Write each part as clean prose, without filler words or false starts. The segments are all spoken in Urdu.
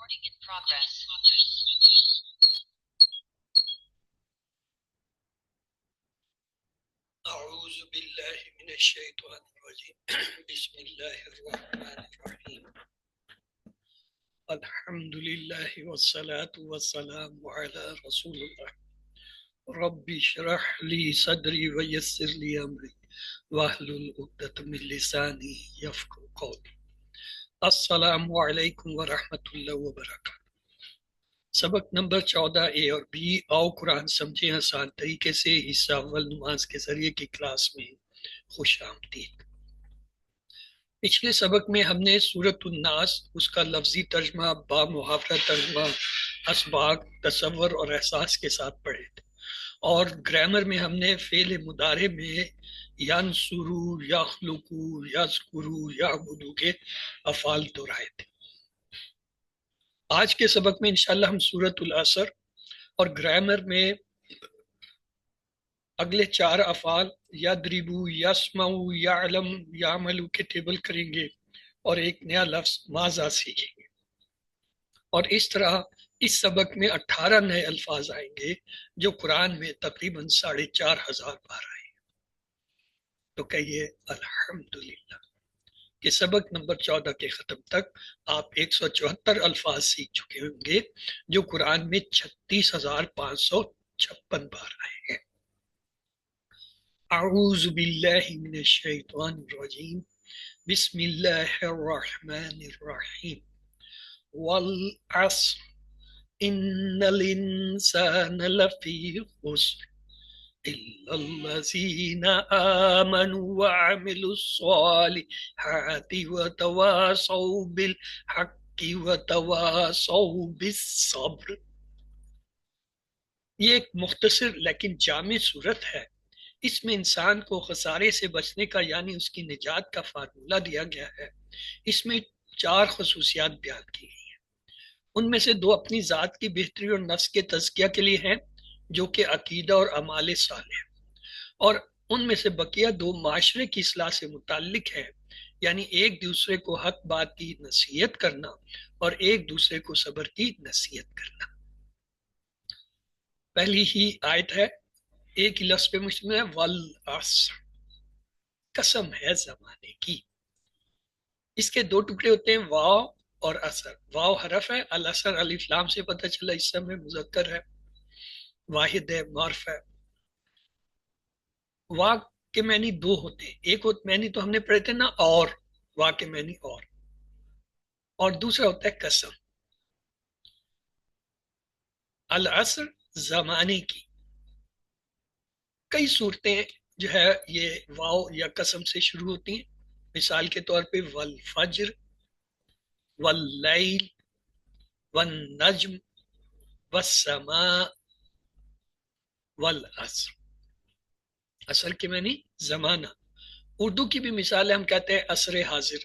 اعوذ باللہ من الشیطان الرجیم بسم اللہ الرحمن الرحیم الحمد للہ والصلاة والسلام علی رسول اللہ رب اشرح لی صدری ویسر لی امری واحلل عقدۃ من لسانی یفقہوا قولی۔ السلام علیکم ورحمۃ اللہ وبرکاتہ۔ سبق نمبر 14 اے اور بی، آؤ قرآن سمجھیں آسان طریقے سے، حصہ اول نماز کے ذریعے کی کلاس میں خوش آمدید۔ پچھلے سبق میں ہم نے سورۃ الناس، اس کا لفظی ترجمہ، با محاورہ ترجمہ، اسباق، تصور اور احساس کے ساتھ پڑھے تھے، اور گرامر میں ہم نے فعل مضارع میں ینصرو، یخلقو، یذکرو، یعبدو کے افعال دہرائے تھے۔ آج کے سبق میں انشاءاللہ ہم سورۃ العصر اور گرامر میں اگلے 4 افعال یضربو، یسمعو، یعلم، یعملو کے ٹیبل کریں گے اور ایک نیا لفظ ماذا سیکھیں گے، اور اس طرح اس سبق میں 18 نئے الفاظ آئیں گے جو قرآن میں تقریباً 4,500 بار آئے ہیں۔ تو کہیے الحمدللہ کہ سبق نمبر 14 کے ختم تک آپ 174 الفاظ سیکھ چکے ہوں گے جو قرآن میں 36,556 بار آئے ہیں۔ اعوذ باللہ من الشیطان الرجیم، بسم اللہ الرحمن الرحیم۔ والعصر ان الانسان لفی خسر الا الذین آمنوا وعملوا الصالحات وتواصوا بالحق وتواصوا بالصبر۔ یہ ایک مختصر لیکن جامع صورت ہے۔ اس میں انسان کو خسارے سے بچنے کا یعنی اس کی نجات کا فارمولہ دیا گیا ہے۔ اس میں 4 خصوصیات بیان کی گئی ہیں۔ ان میں سے 2 اپنی ذات کی بہتری اور نفس کے تزکیہ کے لیے ہیں جو کہ عقیدہ اور اعمال صالح ہیں، اور ان میں سے بقیہ 2 معاشرے کی اصلاح سے متعلق ہیں، یعنی ایک دوسرے کو حق بات کی نصیحت کرنا اور ایک دوسرے کو صبر کی نصیحت کرنا۔ پہلی ہی آیت ہے، ایک ہی لفظ پہ مشتمل ہے، والعصر، قسم ہے زمانے کی۔ اس کے 2 ٹکڑے ہوتے ہیں، واو اور اثر۔ واو حرف ہے، العصر الف لام سے پتہ چلا اس میں مذکر ہے، واحد ہے، معرف ہے۔ وا کے معنی 2 ہوتے ہیں، ایک معنی تو ہم نے پڑھے تھے نا، اور وا کے معنی اور دوسرا ہوتا ہے قسم۔ العصر زمانے کی، کئی صورتیں جو ہے یہ واو یا قسم سے شروع ہوتی ہیں، مثال کے طور پہ والفجر، واللیل، والنجم، والسماء، والعصر۔ عصر کے معنی زمانہ۔ اردو کی بھی مثال ہے، ہم کہتے ہیں عصر حاضر۔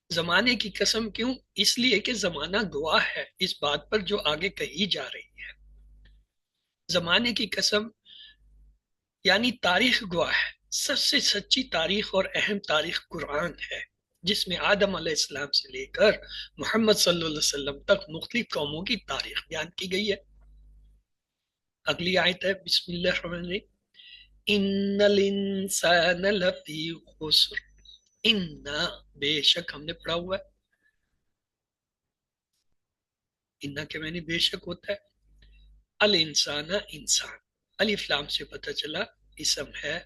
زمانے کی قسم کیوں؟ اس لیے کہ زمانہ گواہ ہے اس بات پر جو آگے کہی جا رہی ہے۔ زمانے کی قسم یعنی تاریخ گواہ ہے۔ سب سے سچی تاریخ اور اہم تاریخ قرآن ہے، جس میں آدم علیہ السلام سے لے کر محمد صلی اللہ علیہ وسلم تک مختلف قوموں کی تاریخ بیان کی گئی ہے۔ اگلی آیت ہے، بسم اللہ الرحمن الرحیم، ان الانسان لفی خسر۔ ان، بے شک، ہم نے پڑھا ہوا ہے، ان کے معنی بے شک ہوتا ہے۔ الانسان، انسان، الف لام سے پتہ چلا اسم ہے،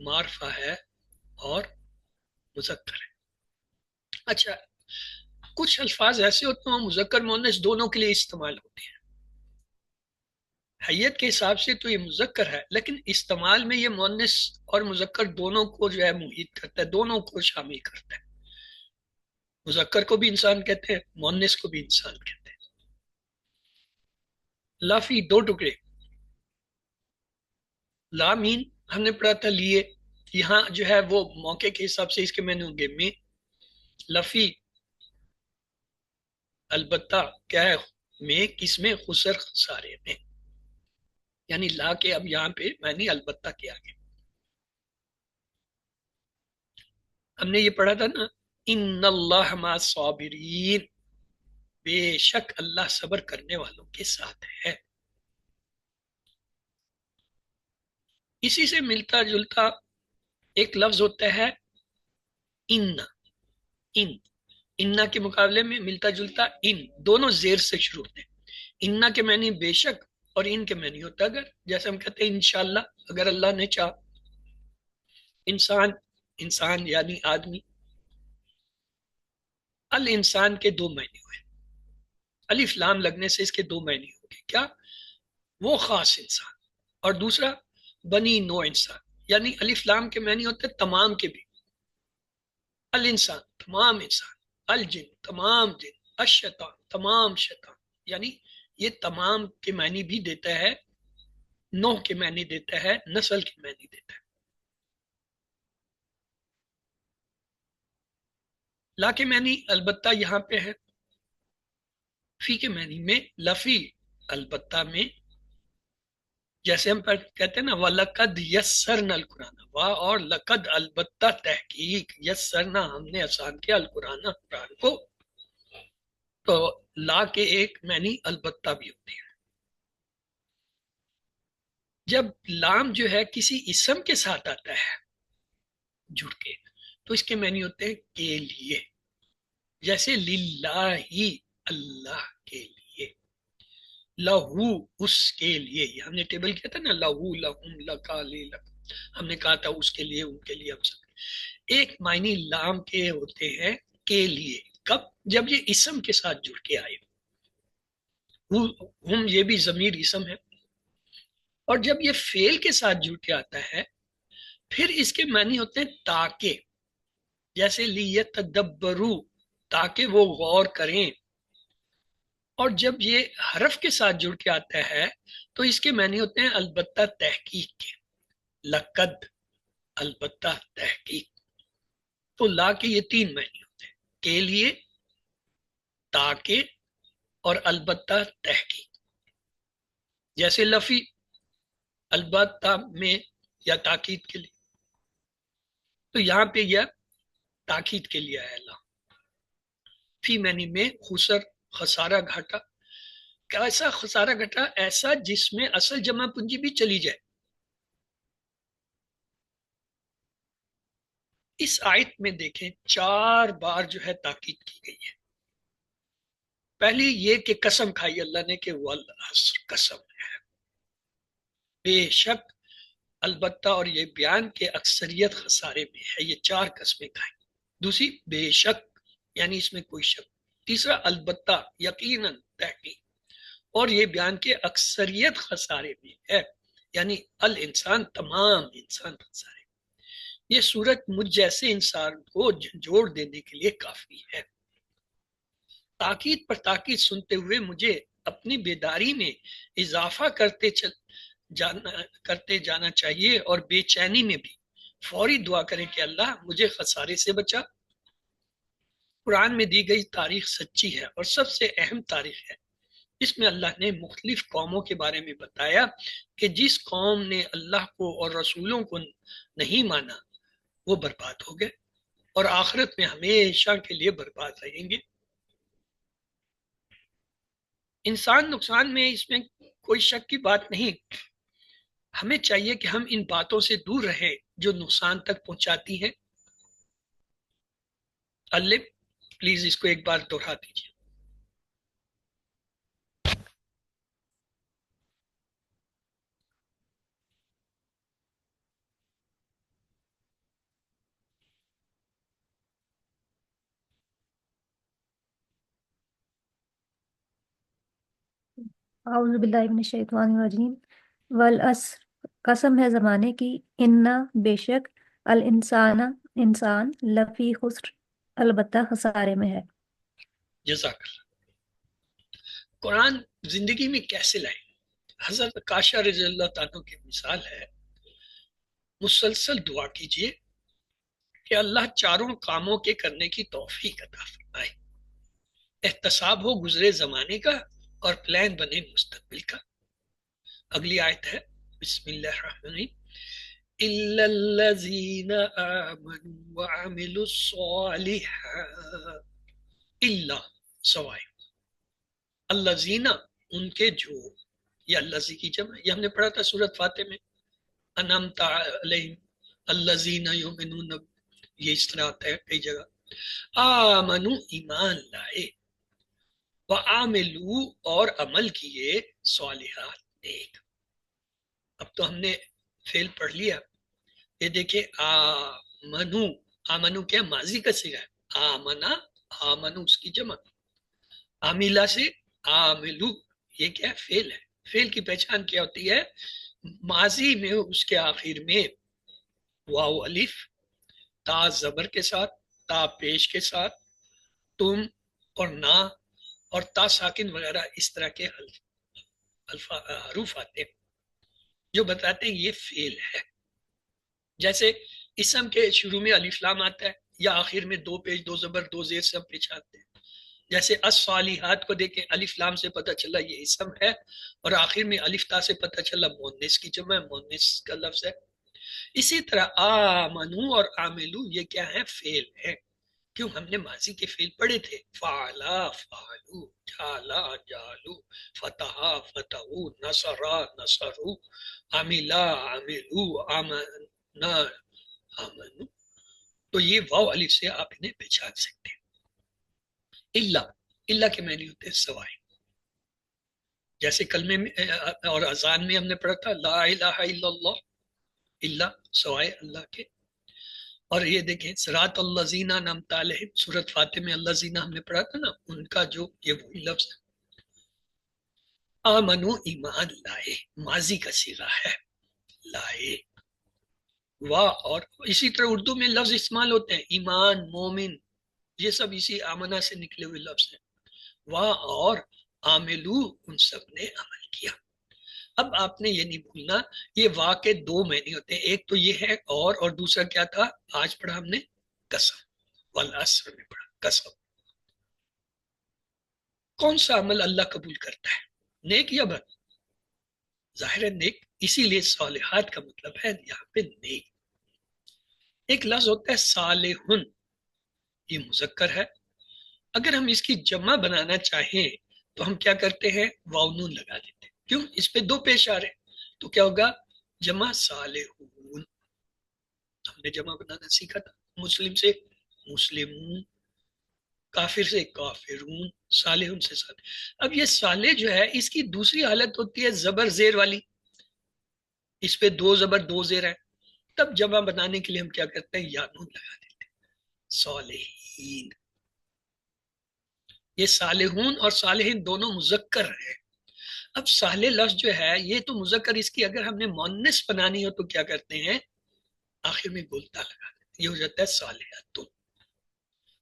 معرفہ ہے اور مذکر ہے۔ اچھا، کچھ الفاظ ایسے ہوتے ہیں مذکر مؤنث دونوں کے لیے استعمال ہوتے ہیں۔ حیت کے حساب سے تو یہ مذکر ہے، لیکن استعمال میں یہ مؤنث اور مذکر دونوں کو جو ہے محیط کرتا ہے، دونوں کو شامل کرتا ہے۔ مذکر کو بھی انسان کہتے ہیں، مؤنث کو بھی انسان کہتے ہیں۔ لافی 2 ٹکڑے، لامین ہم نے پڑھا تھا لیے، یہاں جو ہے وہ موقع کے حساب سے اس کے معنی ہوں گے میں۔ لفی البتہ کیا ہے، میں کس میں، خسر خسارے میں، یعنی لا کے اب یہاں پہ معنی البتہ کے آگے۔ ہم نے یہ پڑھا تھا نا، ان اللہ مع الصابرین، بے شک اللہ صبر کرنے والوں کے ساتھ ہے. اسی سے ملتا جلتا ایک لفظ ہوتا ہے ان. ان انا کے مقابلے میں ملتا جلتا ان، دونوں زیر سے شروع ہوتے ہیں. انا کے معنی بے شک اور ان کے معنی ہوتا اگر، جیسے ہم کہتے ہیں انشاءاللہ، اگر اللہ نے چاہا. انسان، انسان یعنی آدمی. الانسان کے دو معنی ہوئے، الف لام لگنے سے اس کے دو معنی ہو گئے. کیا؟ وہ خاص انسان، اور دوسرا بنی نو انسان. یعنی الف لام کے معنی ہوتے تمام کے بھی. الانسان تمام انسان، الجن تمام جن، الشیطان تمام شیطان. یعنی یہ تمام کے معنی بھی دیتا ہے، نوح کے معنی دیتا ہے، نسل کے معنی دیتا ہے. لا کے معنی البتہ یہاں پہ ہے، فی کے معنی میں لفی البتہ میں. جیسے ہم کہتے ہیں نا وَلَقَدْ يَسَّرْنَا الْقُرْآنَ، واہ اور لقد البتہ تحقیق، یسرنا ہم نے آسان کیا، القرآن قرآن کو. تو لا کے ایک معنی البتہ بھی ہوتی ہے. جب لام جو ہے کسی اسم کے ساتھ آتا ہے جڑ کے، تو اس کے معنی ہوتے ہیں کے لیے. جیسے للہ، اللہ کے لیے، لہو اس کے لیے. یہ ہم نے ٹیبل کیا تھا نا، لہو لہم لکا لک، ہم نے کہا تھا اس کے لیے، ان کے لیے، ہم سب. ایک معنی لام کے ہوتے ہیں کے لیے، کب؟ جب یہ اسم کے ساتھ جڑ کے آئے. ہم یہ بھی ضمیر اسم ہے. اور جب یہ فعل کے ساتھ جڑ کے آتا ہے پھر اس کے معنی ہوتے ہیں تاکہ. جیسے لیتدبروا، تاکہ وہ غور کریں. اور جب یہ حرف کے ساتھ جڑ کے آتا ہے تو اس کے معنی ہوتے ہیں البتہ تحقیق کے. لقد، البتہ تحقیق. تو لا کے یہ تین معنی ہوتے ہیں، کے لیے، تاکہ، اور البتہ تحقیق. جیسے لفی البتہ میں یا تاکید کے لیے، تو یہاں پہ یہ تاکید کے لیے ہے. لا فی معنی میں خسر، خسارہ، گھاٹا. کیسا خسارہ گھٹا؟ ایسا جس میں اصل جمع پونجی بھی چلی جائے. اس آیت میں دیکھیں 4 بار جو ہے تاکید کی گئی ہے. پہلی یہ کہ قسم کھائی اللہ نے کہ والعصر، قسم ہے، بے شک، البتہ، اور یہ بیان کے اکثریت خسارے میں ہے. یہ 4 قسمیں کھائیں. دوسری بے شک، یعنی اس میں کوئی شک. تیسرا البتہ، یقیناً، تحقیق. اور یہ بیان کے اکثریت خسارے میں ہے، یعنی الانسان تمام انسان خسارے. یہ صورت مجھ جیسے انسان کو جھنجھوڑ دینے کے لیے کافی ہے. تاکید پر تاکید سنتے ہوئے مجھے اپنی بیداری میں اضافہ کرتے جانا چاہیے، اور بے چینی میں بھی فوری دعا کریں کہ اللہ مجھے خسارے سے بچا. قرآن میں دی گئی تاریخ سچی ہے اور سب سے اہم تاریخ ہے. اس میں اللہ نے مختلف قوموں کے بارے میں بتایا کہ جس قوم نے اللہ کو اور رسولوں کو نہیں مانا وہ برباد ہو گئے اور آخرت میں ہمیشہ کے لیے برباد رہیں گے. انسان نقصان میں، اس میں کوئی شک کی بات نہیں. ہمیں چاہیے کہ ہم ان باتوں سے دور رہیں جو نقصان تک پہنچاتی ہیں. اللہ پلیز اس کو ایک بار دوہرا دیجیے. اعوذ باللہ من الشیطان الرجیم. والعصر، قسم ہے زمانے کی، انا، بے شک، الانسان، انسان، لفی خسر، البتہ خسارے میں ہے. جزاک اللہ. قرآن زندگی میں کیسے لائیں؟ حضرت کاشہ رضی اللہ تعالیٰ کی مثال ہے. مسلسل دعا کیجئے کہ اللہ چاروں کاموں کے کرنے کی توفیق عطا فرمائے. احتساب ہو گزرے زمانے کا اور پلان بنے مستقبل کا. اگلی آیت ہے بسم اللہ الرحمن الرحیم. إِلَّا الَّذِينَ آمَنُوا وَعَمِلُوا الصَّالِحَاتِ، إِلَّا، سوائے، الذین ان کے جو، یہ الذی کی جمع، یہ ہم نے پڑھا تھا سورۃ فاتح میں، انعمت علیہم الذین یؤمنون، یہ اس طرح آتا ہے کئی جگہ، آمنو ایمان لائے، وعاملو اور عمل کیے، صالحات نیک۔ اب تو ہم نے فعل پڑھ لیا، یہ دیکھیں آمنو، آمنو کیا ماضی کا صیغہ ہے، آمنا، آمنو اس کی جمع، عاملہ سے عاملو، یہ کیا ہے فعل ہے۔ فعل کی پہچان کیا ہوتی ہے، ماضی میں اس کے آخر میں واو الف، تا زبر کے ساتھ، تا پیش کے ساتھ، تم اور نا اور تا ساکن وغیرہ اس طرح کے حروف آتے ہیں جو بتاتے ہیں یہ فعل ہے۔ جیسے اسم کے شروع میں الف لام آتا ہے، یا آخر میں دو پیش دو زبر دو زیر سے ہم پہچانتے ہیں۔ جیسے الصالحات کو دیکھیں، الف لام سے پتہ چلا یہ اسم ہے، اور آخر میں الف تا سے پتہ چلا مؤنث کی جمع ہے، مؤنث کا لفظ ہے۔ اسی طرح آمنو اور عاملو یہ کیا ہے، فعل ہے، کیوں ہم نے ماضی کے فعل پڑھے تھے، فعلا فعلو، جالا جالو، فتحا فتحو، نصرا نصرو، عملا عملو، آمنا آمنو۔ تو یہ واو الف سے آپ انہیں پہچان سکتے ہیں۔ اللہ کے معنی ہوتے ہیں سوائے، جیسے کلمے میں اور اذان میں ہم نے پڑھا تھا لا الہ الا اللہ، اللہ سوائے اللہ کے۔ اور یہ دیکھیں صراط الذین انعمت علیہم، سورۃ فاتح میں الذین ہم نے پڑھا تھا نا، ان کا جو یہ وہی لفظ ہے۔ آمنو ایمان لائے، ماضی کا صیغہ ہے، لائے۔ واہ، اور اسی طرح اردو میں لفظ استعمال ہوتے ہیں، ایمان، مومن، یہ سب اسی آمنہ سے نکلے ہوئے لفظ ہیں۔ واہ اور عاملو، ان سب نے عمل کیا۔ اب آپ نے یہ نہیں بھولنا، یہ واہ کے دو معنی ہوتے ہیں، ایک تو یہ ہے اور دوسرا کیا تھا آج پڑھا ہم نے، قسم، والعصر میں پڑھا قسم۔ کون سا عمل اللہ قبول کرتا ہے، نیک یا بد؟ ظاہر ہے نیک، اسی لیے صالحات کا مطلب ہے یہاں پہ نیک۔ ایک لفظ ہوتا ہے صالحن، یہ مذکر ہے، اگر ہم اس کی جمع بنانا چاہیں تو ہم کیا کرتے ہیں، واو نون لگا دیتے ہیں، کیوں، اس پہ دو پیش آ رہے ہیں، تو کیا ہوگا، جمع صالحون۔ ہم نے جمع بنانا سیکھا تھا، مسلم سے مسلمون، کافر سے کافرون، صالحون سے صالح۔ اب یہ صالح جو ہے اس کی دوسری حالت ہوتی ہے زبر زیر والی، اس پہ دو زبر دو زیر ہے، تب جمع بنانے کے لیے ہم کیا کرتے ہیں، یا نون لگا دیتے ہیں، صالحین۔ یہ صالحون اور صالحین دونوں مذکر ہیں۔ اب صالح لفظ جو ہے یہ تو مذکر، اس کی اگر ہم نے مؤنث بنانی ہو تو کیا کرتے ہیں، آخر میں گلتا لگا دیتے ہیں، یہ ہو جاتا ہے صالحاتن۔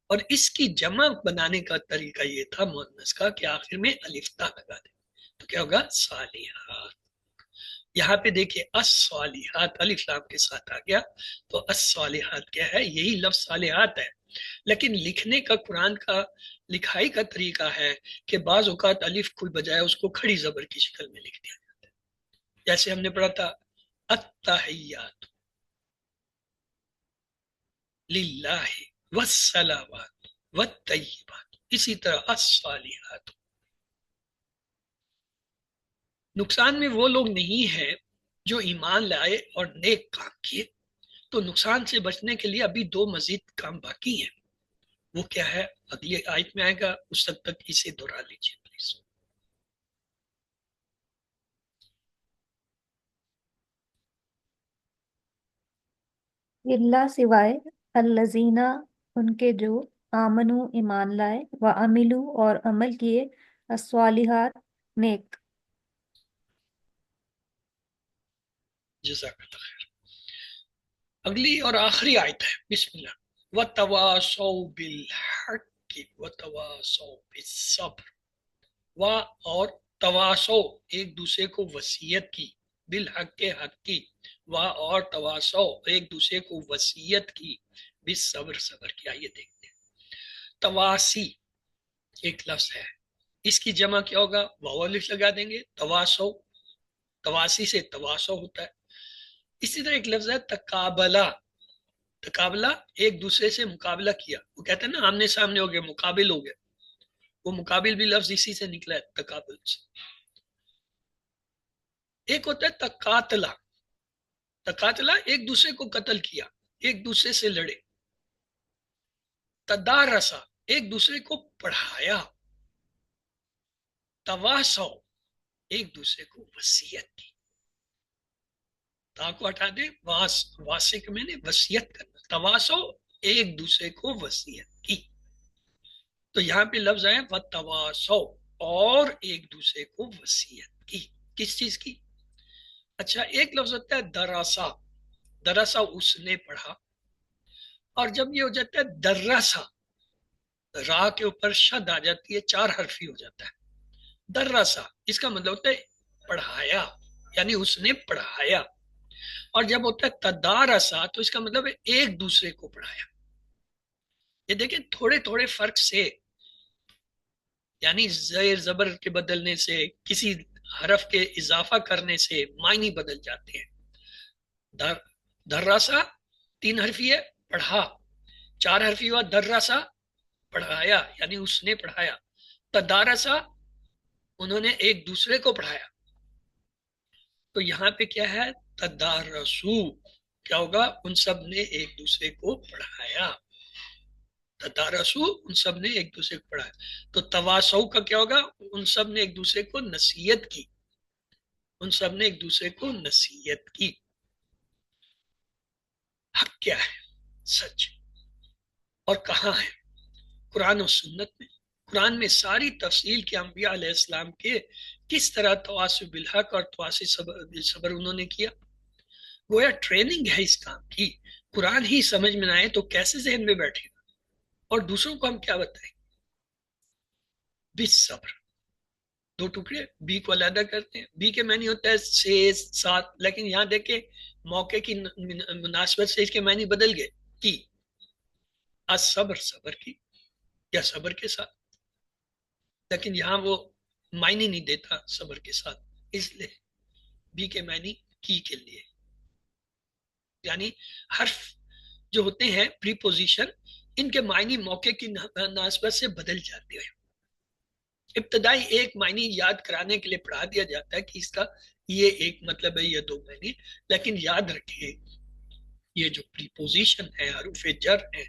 اور اس کی جمع بنانے کا طریقہ یہ تھا مؤنث کا کہ آخر میں الف تا لگا دیں، تو کیا ہوگا، صالحات۔ یہاں پہ دیکھیں الصالحات الف لام کے ساتھ آ گیا، تو الصالحات کیا ہے، یہی لفظ صالحات ہے، لیکن لکھنے کا قرآن کا لکھائی کا طریقہ ہے کہ بعض اوقات الف کو بجائے اس کو کھڑی زبر کی شکل میں لکھ دیا جاتا ہے، جیسے ہم نے پڑھا تھا التحیات للہ والصلوات والطیبات، اسی طرح الصالحات۔ نقصان میں وہ لوگ نہیں ہیں جو ایمان لائے اور نیک کام کیے، تو نقصان سے بچنے کے لیے ابھی دو مزید کام باقی ہیں، وہ کیا ہے، اگلی آیت میں آئے گا، اس تک اسے دہرا لیجیے پلیز۔ اللہ سوائے، الذین ان کے جو، آمنو ایمان لائے، وعملو اور عمل کیے، الصالحات نیک۔ جزاک اللہ خیر۔ اگلی اور آخری آیت ہے، بسم اللہ، وَتَوَاصَوْا بِالْحَقِّ وَتَوَاصَوْا بِالصَّبْرِ، اور تواصو، ایک دوسرے کو وصیت کی، بالحق کے حق کی، اور تواصو، ایک دوسرے کو وصیت کی، بالصبر، صبر کی۔ آئیے دیکھتے ہیں، تواسی ایک لفظ ہے، اس کی جمع کیا ہوگا، واو الف لگا دیں گے، تواصو، تواسی سے تواصو ہوتا ہے۔ اسی طرح ایک لفظ ہے تقابلہ، تقابلہ ایک دوسرے سے مقابلہ کیا، وہ کہتے ہیں نا آمنے سامنے ہو گئے، مقابل ہو گئے، وہ مقابل بھی لفظ اسی سے نکلا ہے، تقابل سے۔ ایک ہوتا ہے تقاتلا، تقاتلا ایک دوسرے کو قتل کیا، ایک دوسرے سے لڑے۔ تدارسا ایک دوسرے کو پڑھایا۔ تواسو ایک دوسرے کو وصیت کی۔ تا کو ہٹا دیں، واسق میں نے وصیت کرنا، تواسو ایک دوسرے کو وصیت کی۔ تو یہاں پہ لفظ آئے وتواسو، اور ایک دوسرے کو وصیت کی۔ کس چیز کی؟ اچھا، ایک لفظ ہوتا ہے دراسا، دراسا اس نے پڑھا، اور جب یہ ہو جاتا ہے دراسا، را کے اوپر شد آ جاتی ہے، 4 حرفی ہو جاتا ہے۔ دراسا اس کا مطلب ہوتا ہے پڑھایا، یعنی اس نے پڑھایا۔ اور جب ہوتا ہے تدارسا تو اس کا مطلب ہے ایک دوسرے کو پڑھایا۔ یہ دیکھیں تھوڑے تھوڑے فرق سے، یعنی زیر زبر کے بدلنے سے، کسی حرف کے اضافہ کرنے سے معنی بدل جاتے ہیں۔ دراسا 3 حرفی ہے، پڑھا، 4 حرفی ہوا دراسا پڑھایا، یعنی اس نے پڑھایا۔ تدارسا انہوں نے ایک دوسرے کو پڑھایا۔ تو یہاں پہ کیا ہے؟ تدارسو، کیا ہوگا؟ ان سب نے ایک دوسرے کو پڑھایا۔ تدارسو ان سب نے ایک دوسرے کو پڑھایا۔ تو تواسو کا کیا ہوگا؟ ان سب نے ایک دوسرے کو نصیحت کی، ان سب نے ایک دوسرے کو نصیحت کی۔ حق کیا ہے؟ سچ۔ اور کہاں ہے؟ قرآن و سنت میں۔ قرآن میں ساری تفصیل کے انبیاء علیہ السلام کے کس طرح تواصی بالحق اور تواصی صبر انہوں نے کیا۔ گویا ٹریننگ ہے اس کام کی۔ قرآن ہی سمجھ میں نہ آئے تو کیسے ذہن میں بیٹھے گا؟ اور دوسروں کو ہم کیا بتائیں؟ بالصبر، 2 ٹکڑے، بی کو علیحدہ کرتے ہیں۔ بی کے معنی ہوتا ہے 6 7، لیکن یہاں دیکھیں موقع کی مناسبت سے اس کے معنی بدل گئے، کی صبر، صبر کی یا صبر کے ساتھ، لیکن یہاں وہ معنی نہیں دیتا صبر کے ساتھ، اس لیے بی کے معنی کی کے لیے، یعنی حرف جو ہوتے ہیں پری پوزیشن، ان کے معنی موقع کی مناسبت سے بدل جاتے ہیں۔ ابتدائی ایک معنی یاد کرانے کے لیے پڑھا دیا جاتا ہے کہ اس کا یہ ایک مطلب ہے، یہ 2 معنی، لیکن یاد رکھیے یہ جو پریپوزیشن ہے، حروف جر ہیں،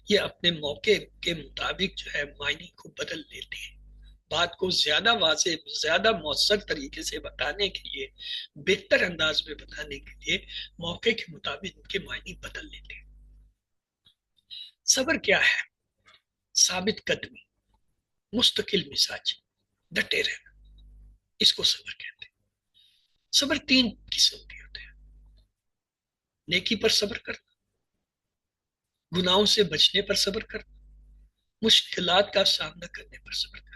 یہ اپنے موقع کے مطابق جو ہے معنی کو بدل لیتے ہیں۔ بات کو زیادہ واضح، زیادہ مؤثر طریقے سے بتانے کے لیے، بہتر انداز میں بتانے کے لیے موقع کے مطابق ان کے معنی بدل لیتے ہیں۔ صبر کیا ہے؟ ثابت قدمی، مستقل مزاج، ڈٹے رہنا، اس کو صبر کہتے ہیں۔ صبر 3 قسم کے ہوتے ہیں: نیکی پر صبر کرنا، گناہوں سے بچنے پر صبر کرنا، مشکلات کا سامنا کرنے پر صبر کرنا۔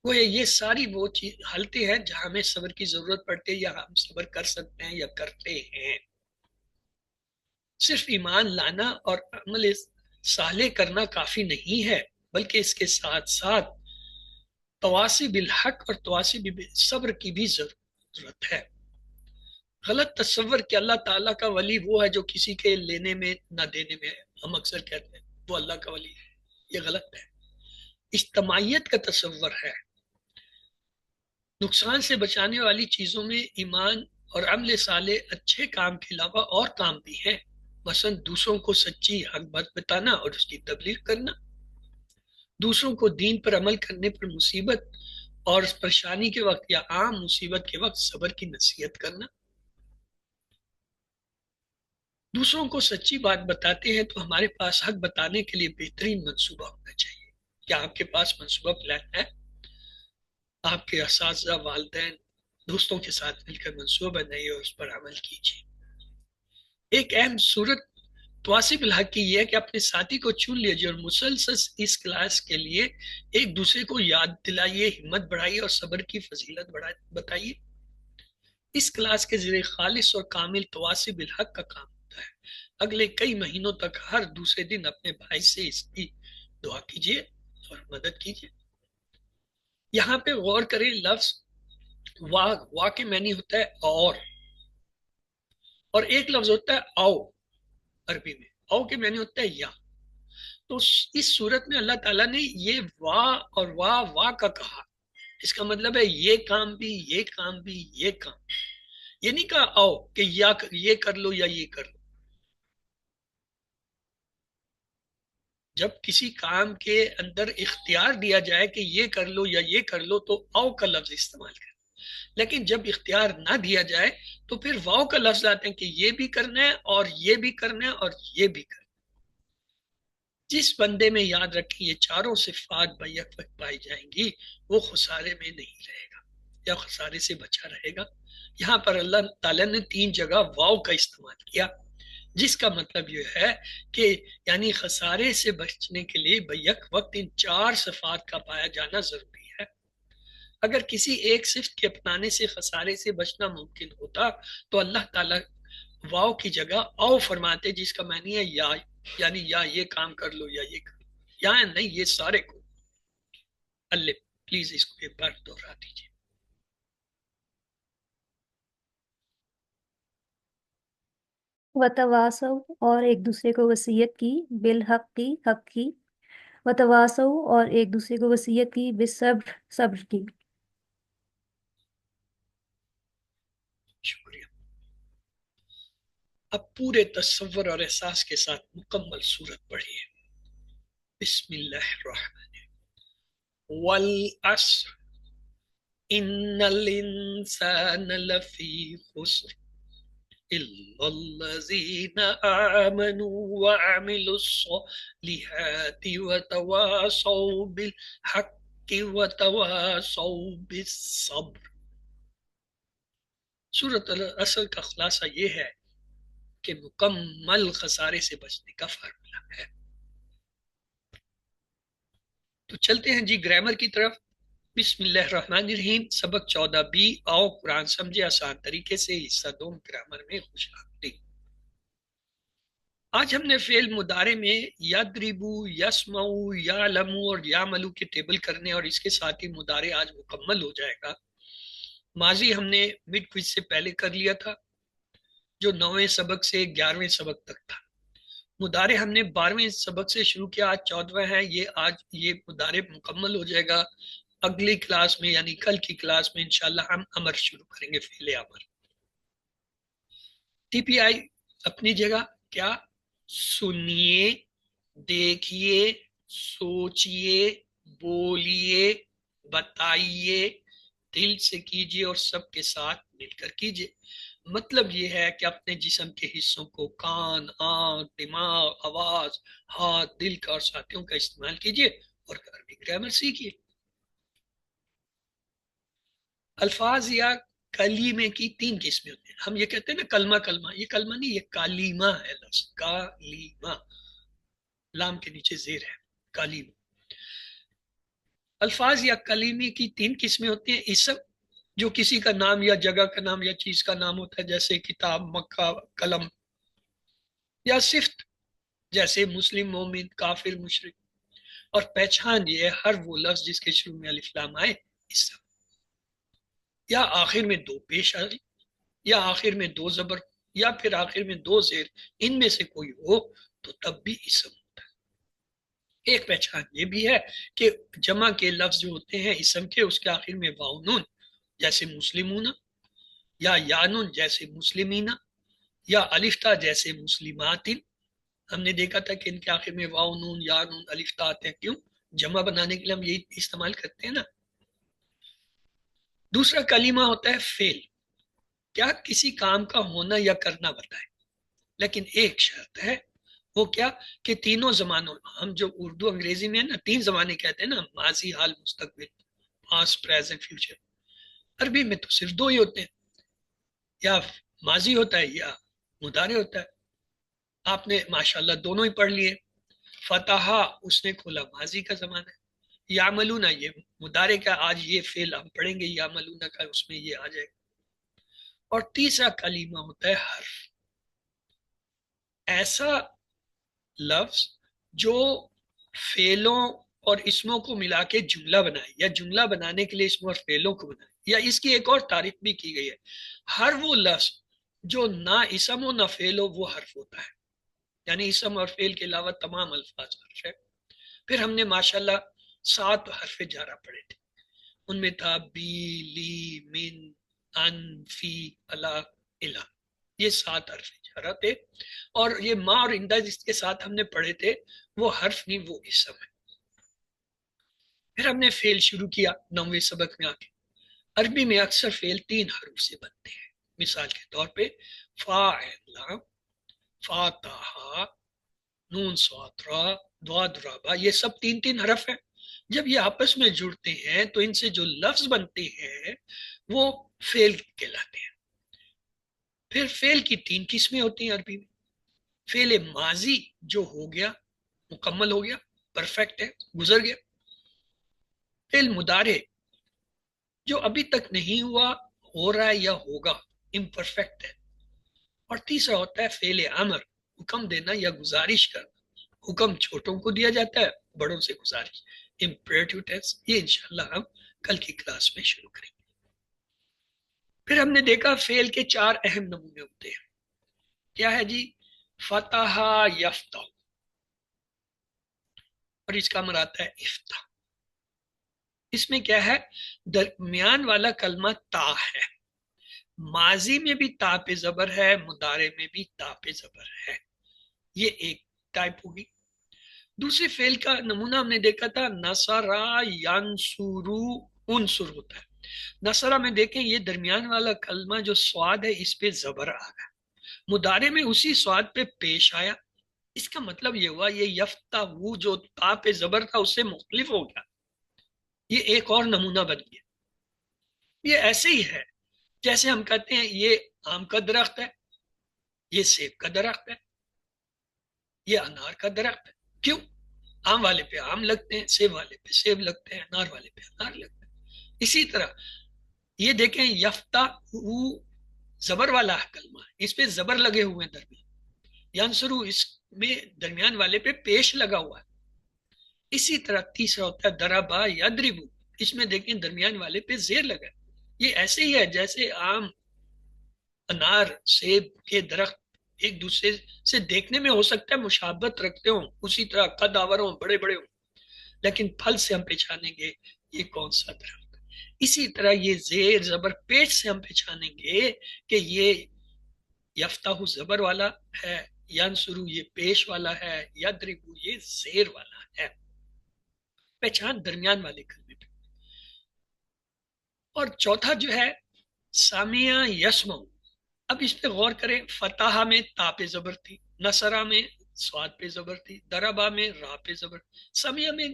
وہ یہ ساری وہ حالتیں ہیں جہاں ہمیں صبر کی ضرورت پڑتی ہے، یا ہم صبر کر سکتے ہیں یا کرتے ہیں۔ صرف ایمان لانا اور عمل صالح کرنا کافی نہیں ہے، بلکہ اس کے ساتھ ساتھ تواصی بالحق اور تواصی بالصبر کی بھی ضرورت ہے۔ غلط تصور کہ اللہ تعالیٰ کا ولی وہ ہے جو کسی کے لینے میں نہ دینے میں ہے، ہم اکثر کہتے ہیں وہ اللہ کا ولی ہے، یہ غلط ہے۔ اجتماعیت کا تصور ہے۔ نقصان سے بچانے والی چیزوں میں ایمان اور عمل صالح اچھے کام کے علاوہ اور کام بھی ہیں، مثلا دوسروں کو سچی حق بات بتانا اور اس کی تبلیغ کرنا، دوسروں کو دین پر عمل کرنے پر مصیبت اور پریشانی کے وقت یا عام مصیبت کے وقت صبر کی نصیحت کرنا۔ دوسروں کو سچی بات بتاتے ہیں تو ہمارے پاس حق بتانے کے لیے بہترین منصوبہ ہونا چاہیے۔ کیا آپ کے پاس منصوبہ پلان ہے؟ آپ کے اساتذہ، والدین، دوستوں کے ساتھ مل کر منصوبہ بنائیے اور اس پر عمل کیجیے۔ ایک اہم صورت تواصی بالحق کی یہ ہے کہ اپنے ساتھی کو چن لیجیے اور مسلسل اس کلاس کے لیے ایک دوسرے کو یاد دلائیے، ہمت بڑھائیے اور صبر کی فضیلت بتائیے۔ اس کلاس کے ذریعے خالص اور کامل تواصی بالحق کا کام ہوتا ہے۔ اگلے کئی مہینوں تک ہر دوسرے دن اپنے بھائی سے اس کی دعا کیجیے اور مدد کیجیے۔ یہاں پہ غور کریں، لفظ وا کے معنی ہوتا ہے اور ایک لفظ ہوتا ہے او، عربی میں او کے معنی ہوتا ہے یا۔ تو اس صورت میں اللہ تعالیٰ نے یہ واہ اور واہ واہ کا کہا، اس کا مطلب ہے یہ کام بھی، یہ کام بھی، یہ کام، یہ نہیں کہا آؤ کہ یا یہ کر لو یا یہ کر لو۔ جب کسی کام کے اندر اختیار دیا جائے کہ یہ کر لو یا یہ کر لو تو آؤ کا لفظ استعمال کریں، لیکن جب اختیار نہ دیا جائے تو پھر واؤ کا لفظ آتے ہیں کہ یہ بھی کرنا ہے اور یہ بھی کرنا ہے اور یہ بھی کرنا ہے۔ جس بندے میں یاد رکھیں یہ چاروں صفات بیک وقت پائی جائیں گی، وہ خسارے میں نہیں رہے گا یا خسارے سے بچا رہے گا۔ یہاں پر اللہ تعالیٰ نے 3 جگہ واؤ کا استعمال کیا، جس کا مطلب یہ ہے کہ یعنی خسارے سے بچنے کے لیے بیک وقت ان 4 صفات کا پایا جانا ضروری ہے۔ اگر کسی ایک صفت کے اپنانے سے خسارے سے بچنا ممکن ہوتا تو اللہ تعالیٰ واؤ کی جگہ او فرماتے، جس کا معنی ہے یا، یعنی یا یہ کام کر لو یا یہ کر لو، یا نہیں یہ سارے کو۔ اللہ پلیز اس کو ایک بار دوہرا دیجیے۔ وتواصو، اور ایک دوسرے کو وصیت کی، بالحق کی، حق کی، وتواصو، اور ایک دوسرے کو وصیت کی، بالصبر، صبر کی۔ شکریہ۔ اب پورے تصور اور احساس کے ساتھ مکمل صورت پڑھیے۔ بسم اللہ الرحمن والعصر ان الانسان لفی خسر الا الذین آمنوا وعملوا الصالحات وتواصوا بالحق وتواصوا بالصبر۔ سورۃ العصر کا خلاصہ یہ ہے کہ مکمل خسارے سے بچنے کا فارمولا ہے۔ تو چلتے ہیں جی گرامر کی طرف۔ بسم اللہ الرحمن الرحیم، سبق 14 بی، آؤ قرآن سمجھے آسان طریقے سے، حصہ 2 گرامر میں خوش آمدید۔ آج ہم نے فعل مضارع میں یضربو، یسمعو، یعلمو اور یعملو کے ٹیبل کرنے، اور اس کے ساتھ ہی مضارع آج مکمل ہو جائے گا۔ ماضی ہم نے مڈ کوئز سے پہلے کر لیا تھا، جو 9ویں سبق سے 11ویں سبق تک تھا۔ مضارع ہم نے 12ویں سبق سے شروع کیا، آج 14واں ہے۔ آج یہ مضارع مکمل ہو جائے گا۔ اگلی کلاس میں یعنی کل کی کلاس میں انشاءاللہ ہم امر شروع کریں گے، فعل امر۔ ٹی پی آئی اپنی جگہ، کیا؟ سنیے، دیکھیے، سوچیے، بولیے، بتائیے، دل سے کیجیے اور سب کے ساتھ مل کر کیجیے۔ مطلب یہ ہے کہ اپنے جسم کے حصوں کو، کان، آنکھ، دماغ، آواز، ہاتھ، دل کا اور ساتھیوں کا استعمال کیجیے اور عربی گرامر سیکھیے۔ الفاظ یا کلیمے کی 3 قسمیں ہوتی ہیں۔ ہم یہ کہتے ہیں نا کلمہ، کلمہ، یہ کلمہ نہیں، یہ کالیمہ ہے لفظ، کالیمہ، لام کے نیچے زیر ہے، کالیمہ۔ الفاظ یا کلیمے کی 3 قسمیں ہوتی ہیں۔ اسم، جو کسی کا نام یا جگہ کا نام یا چیز کا نام ہوتا ہے، جیسے کتاب، مکہ، قلم۔ یا صفت، جیسے مسلم، مومن، کافر، مشرک۔ اور پہچان یہ ہے ہر وہ لفظ جس کے شروع میں الف لام آئے، اسم، یا آخر میں 2 پیش آئی، یا آخر میں 2 زبر، یا پھر آخر میں 2 زیر، ان میں سے کوئی ہو تو تب بھی اسم ہوتا ہے۔ ایک پہچان یہ بھی ہے کہ جمع کے لفظ جو ہوتے ہیں اسم کے، اس کے آخر میں واو نون، جیسے مسلمون، یا یانون جیسے مسلمین، یا الف تا جیسے مسلمات۔ ہم نے دیکھا تھا کہ ان کے آخر میں واو نون، یا نون، الف تا آتے ہیں، کیوں؟ جمع بنانے کے لیے ہم یہی استعمال کرتے ہیں نا۔ دوسرا کلمہ ہوتا ہے فعل، کیا؟ کسی کام کا ہونا یا کرنا بتائے، لیکن ایک شرط ہے، وہ کیا؟ کہ تینوں زمانوں، ہم جو اردو انگریزی میں ہے نا 3 زمانے کہتے ہیں نا، ماضی، حال، مستقبل، پاسٹ، پریزنٹ، فیوچر۔ عربی میں تو صرف 2 ہی ہوتے ہیں، یا ماضی ہوتا ہے یا مضارع ہوتا ہے۔ آپ نے ماشاءاللہ دونوں ہی پڑھ لیے۔ فتح، اس نے کھولا، ماضی کا زمانہ ہے۔ یعملون، یہ مضارع کا، آج یہ فعل ہم پڑھیں گے یعملون کا، اس میں یہ آ جائے گا۔ اور تیسرا کلمہ ہوتا ہے حرف، ایسا لفظ جو فعلوں اور اسموں کو ملا کے جملہ بنائے، یا جملہ بنانے کے لیے اسموں اور فعلوں کو بنائے۔ یا اس کی ایک اور تعریف بھی کی گئی ہے، ہر وہ لفظ جو نہ اسم ہو نہ فعل ہو وہ حرف ہوتا ہے۔ یعنی اسم اور فعل کے علاوہ تمام الفاظ حرف ہے۔ پھر ہم نے ماشاءاللہ 7 حرف جارہ پڑھے تھے، ان میں تھا بی، لی، من، ان، فی، الا، الا، یہ 7 حرف جارہ تھے۔ اور یہ ما اور اندہ جس کے ساتھ ہم نے پڑھے تھے وہ حرف نہیں، وہ اسم ہے۔ پھر ہم نے فعل شروع کیا 9ویں سبق میں آ کے۔ عربی میں اکثر فعل 3 حروف سے بنتے ہیں، مثال کے طور پہ فاعل، فاتحہ، نون صاد را، ضاد رابا، یہ سب 3 حرف ہیں۔ جب یہ آپس میں جڑتے ہیں تو ان سے جو لفظ بنتے ہیں وہ فعل کہلاتے ہیں۔ پھر فعل کی 3 قسمیں ہوتی ہیں عربی میں۔ فعل ماضی جو ہو گیا، مکمل ہو گیا، پرفیکٹ ہے، گزر گیا۔ فعل مضارع جو ابھی تک نہیں ہوا، ہو رہا ہے یا ہوگا، امپرفیکٹ ہے۔ اور تیسرا ہوتا ہے فعل امر، حکم دینا یا گزارش کرنا۔ حکم چھوٹوں کو دیا جاتا ہے، بڑوں سے گزارش، امپریٹیو ٹینس۔ یہ انشاءاللہ ہم کل کی کلاس میں شروع کریں گے۔ پھر ہم نے دیکھا فعل کے 4 اہم نمونے ہوتے ہیں۔ کیا ہے جی؟ فتح یفتح، اور اس کا مراد ہے افتح۔ اس میں کیا ہے؟ درمیان والا کلمہ تا ہے۔ ماضی میں بھی تا پہ زبر ہے، مضارع میں بھی تا پہ زبر ہے۔ یہ ایک ٹائپ ہوگی۔ دوسرے فعل کا نمونہ ہم نے دیکھا تھا نصرا ینصرو، انصر ہوتا ہے۔ نصرا میں دیکھیں یہ درمیان والا کلمہ جو سواد ہے اس پہ زبر آ گیا، مضارع میں اسی سواد پہ پیش آیا۔ اس کا مطلب یہ ہوا یہ یفتح جو تا پہ زبر تھا اس سے مختلف ہو گیا، یہ ایک اور نمونہ بن گیا۔ یہ ایسے ہی ہے جیسے ہم کہتے ہیں یہ آم کا درخت ہے، یہ سیب کا درخت ہے، یہ انار کا درخت ہے۔ کیوں؟ آم والے پہ آم لگتے ہیں، سیب والے پہ سیب لگتے ہیں، انار والے پہ انار لگتے ہیں۔ اسی طرح یہ دیکھیں یفتح زبر والا کلمہ، اس پہ زبر لگے ہوئے ہیں درمیان، ینصرو اس میں درمیان والے پہ پیش لگا ہوا ہے۔ اسی طرح تیسرا ہوتا ہے دربا یدربو، اس میں دیکھیں درمیان والے پہ زیر لگا ہے۔ یہ ایسے ہی ہے جیسے آم، انار، سیب کے درخت ایک دوسرے سے دیکھنے میں ہو سکتا ہے مشابہت رکھتے ہوں، اسی طرح قد آور ہوں، بڑے بڑے ہوں، لیکن پھل سے ہم پہچانیں گے یہ کون سا درخت ہے۔ اسی طرح یہ زیر زبر پیش سے ہم پہچانیں گے کہ یہ یفتح زبر والا ہے، ینصرو یہ پیش والا ہے، یدربو یہ زیر والا ہے۔ پہچان درمیان والے کلمے پہ۔ اور چوتھا جو ہے سامعہ یسمع، اب اس پہ غور کریں۔ فتح میں تا پہ زبر تھی، نصرہ میں سواد پہ زبر تھی، دربا میں را پہ زبر، سمیع میں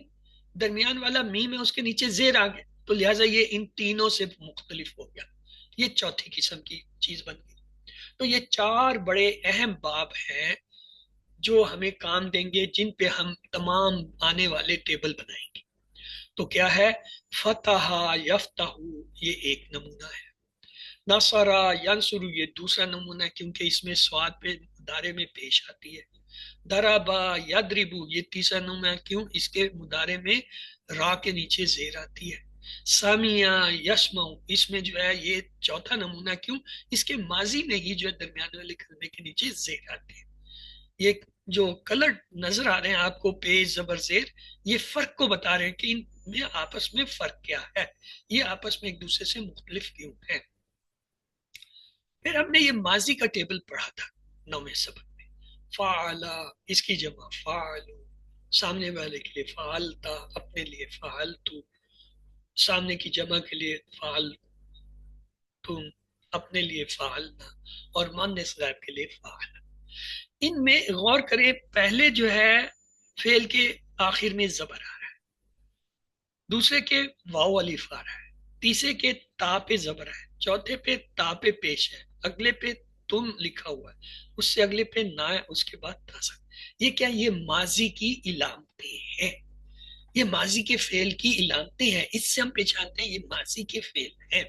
درمیان والا میم ہے اس کے نیچے زیر آ گئے، تو لہٰذا یہ ان تینوں سے مختلف ہو گیا، یہ چوتھی قسم کی چیز بن گئی۔ تو یہ 4 بڑے اہم باب ہیں جو ہمیں کام دیں گے، جن پہ ہم تمام آنے والے ٹیبل بنائیں گے۔ تو کیا ہے؟ فتح یفتح یہ ایک نمونہ ہے، نصرا ینصرو یہ دوسرا نمونہ ہے کیونکہ اس میں سواد پہ مضارع میں پیش آتی ہے، دربا یدربو یہ تیسرا نمونہ ہے، کیوں؟ اس کے مضارع میں را کے نیچے زیر آتی ہے، سامعہ یسمع اس میں جو ہے یہ چوتھا نمونہ، کیوں؟ اس کے ماضی میں ہی جو ہے درمیان والے کلمے کے نیچے زیر آتی ہے۔ یہ جو کلر نظر آ رہے ہیں آپ کو پیش زبر زیر، یہ فرق کو بتا رہے ہیں کہ ان میں آپس میں فرق کیا ہے، یہ آپس میں ایک دوسرے سے مختلف کیوں ہیں۔ پھر ہم نے یہ ماضی کا ٹیبل پڑھا تھا 9ویں سبق میں، فعلا اس کی جمع فعلو، سامنے والے کے لیے فعلتا، اپنے لیے فعلتو، سامنے کی جمع کے لیے فعلتم، اپنے لیے فعلنا، اور مؤنث غائب کے لیے فعلا۔ ان میں غور کریں، پہلے جو ہے فعل کے آخر میں زبر آ رہا ہے، دوسرے کے واو الف آ رہا ہے، تیسرے کے تا پہ زبر ہے، چوتھے پہ تا پہ پیش ہے، اگلے پہ تم لکھا ہوا ہے، اس سے اگلے پہ نا ہے، اس کے بعد تاسک۔ یہ کیا؟ یہ ماضی کی علامتیں ہیں، یہ ماضی کے فعل کی علامتیں ہیں، اس سے ہم پہچانتے ہیں یہ ماضی کے فعل ہیں۔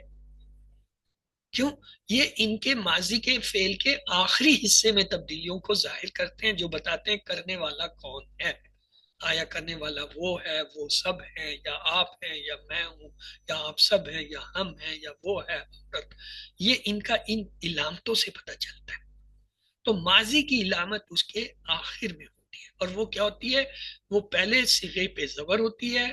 کیوں؟ یہ ان کے ماضی کے فعل کے آخری حصے میں تبدیلیوں کو ظاہر کرتے ہیں جو بتاتے ہیں کرنے والا کون ہے۔ آیا کرنے والا وہ ہے، وہ سب ہیں، یا آپ ہیں، یا میں ہوں، یا آپ سب ہیں، یا ہم ہیں، یا وہ ہے عورت۔ یہ ان کا ان علامتوں سے پتہ چلتا ہے۔ تو ماضی کی علامت اس کے آخر میں ہوتی ہے، اور وہ کیا ہوتی ہے؟ وہ پہلے صیغے پہ زبر ہوتی ہے،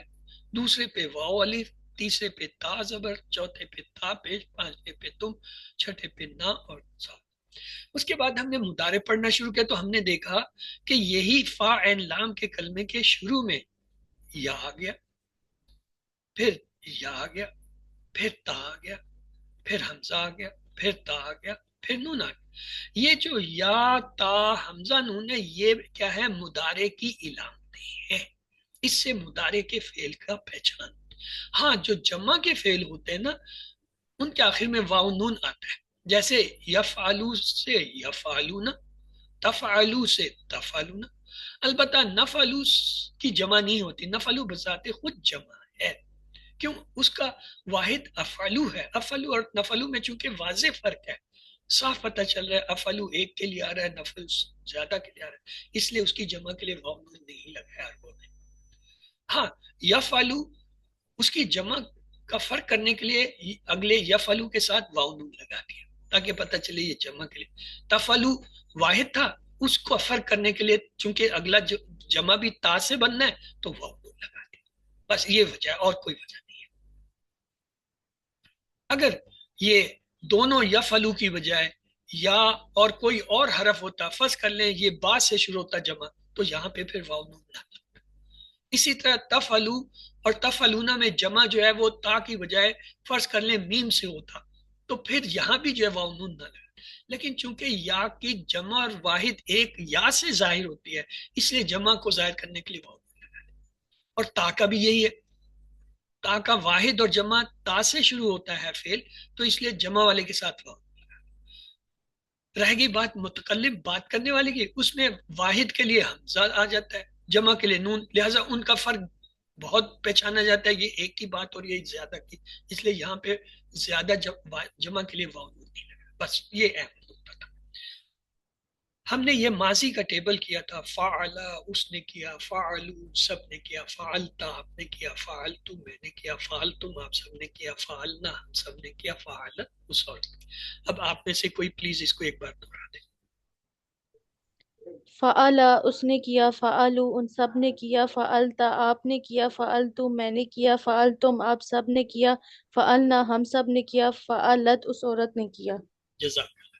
دوسرے پہ واو الف، تیسرے پہ تا زبر، چوتھے پہ تا پیش، پانچویں پہ تم، چھٹے پہ نا اور سا۔ اس کے بعد ہم نے مضارع پڑھنا شروع کیا تو ہم نے دیکھا کہ یہی فا عین لام کے کلمے کے شروع میں یا آ گیا، پھر یا آ گیا، پھر تا آ گیا، پھر حمزہ آ گیا، پھر تا آ گیا، پھر نون آ گیا۔ یہ جو یا تا حمزہ نون ہے، یہ کیا ہے؟ مضارع کی علامتیں ہیں، اس سے مضارع کے فعل کا پہچان۔ ہاں، جو جمع کے فعل ہوتے ہیں نا، ان کے آخر میں واو نون آتا ہے، جیسے یفعلو سے یفعلون، تفعلو سے تفعلون۔ البتہ نفعلو کی جمع نہیں ہوتی، نفعلو بذات خود جمع ہے، کیوں؟ اس کا واحد افعلو ہے۔ افعلو اور نفعلو میں چونکہ واضح فرق ہے، صاف پتہ چل رہا ہے افعلو ایک کے لیے آ رہا ہے، نفعلو زیادہ کے لیے آ رہا ہے، اس لیے اس کی جمع کے لیے واو نون نہیں لگایا عربوں نے۔ ہاں، یفعلو اس کی جمع کا فرق کرنے کے لیے اگلے یفعلو کے ساتھ واو نون لگا دیا تاکہ پتہ چلے یہ جمع کے لیے۔ تفعلو واحد تھا، اس کو فرق کرنے کے لیے چونکہ اگلا جمع بھی تا سے بننا ہے تو واو نون لگا دیا، بس یہ وجہ ہے، اور کوئی وجہ نہیں ہے۔ اگر یہ دونوں یفعلو کی بجائے یا اور کوئی اور حرف ہوتا، فرض کر لیں یہ با سے شروع ہوتا جمع، تو یہاں پہ پھر واو نون نہ لگتا۔ اسی طرح تفعلو اور تفعلونا میں جمع جو ہے وہ تا کی بجائے فرض کر لیں میم سے ہوتا، تو پھر یہاں بھی جو ہے واو نون نہ لگا۔ لیکن چونکہ یا کی جمع اور واحد ایک یا سے ظاہر ہوتی ہے، اس لیے جمع کو ظاہر کرنے کے لیے واو نون لگا دیا۔ اور تا کا بھی یہی ہے، تا کا واحد اور جمع تا سے شروع ہوتا ہے فعل، تو اس لیے جمع والے کے ساتھ واو نون لگا دیا۔ رہ گئی بات متکلم بات کرنے والے کی، اس میں واحد کے لیے حمزہ آ جاتا ہے، جمع کے لیے نون، لہٰذا ان کا فرق بہت پہچانا جاتا ہے، یہ ایک کی بات اور یہ زیادہ کی، اس لیے یہاں پہ زیادہ جمع کے لیے واو نون نہیں لگا۔ بس یہ اہم نقطہ تھا۔ ہم نے یہ ماضی کا ٹیبل کیا تھا، فعلا اس نے کیا، فعلو سب نے کیا، فعلتا آپ نے کیا، فعلتم میں نے کیا، فعلتم آپ سب نے کیا، فعلنا ہم سب نے کیا، فعلت اس عورت نے۔ اب آپ میں سے کوئی پلیز اس کو ایک بار دہرا دیں۔ فعلا اس نے کیا، فعلو ان سب نے کیا، فعلتا آپ نے کیا، فعلتم میں نے کیا، فعلتم آپ سب نے کیا، فعلنا ہم سب نے کیا، فعلت اس عورت نے کیا۔ جزاک اللہ۔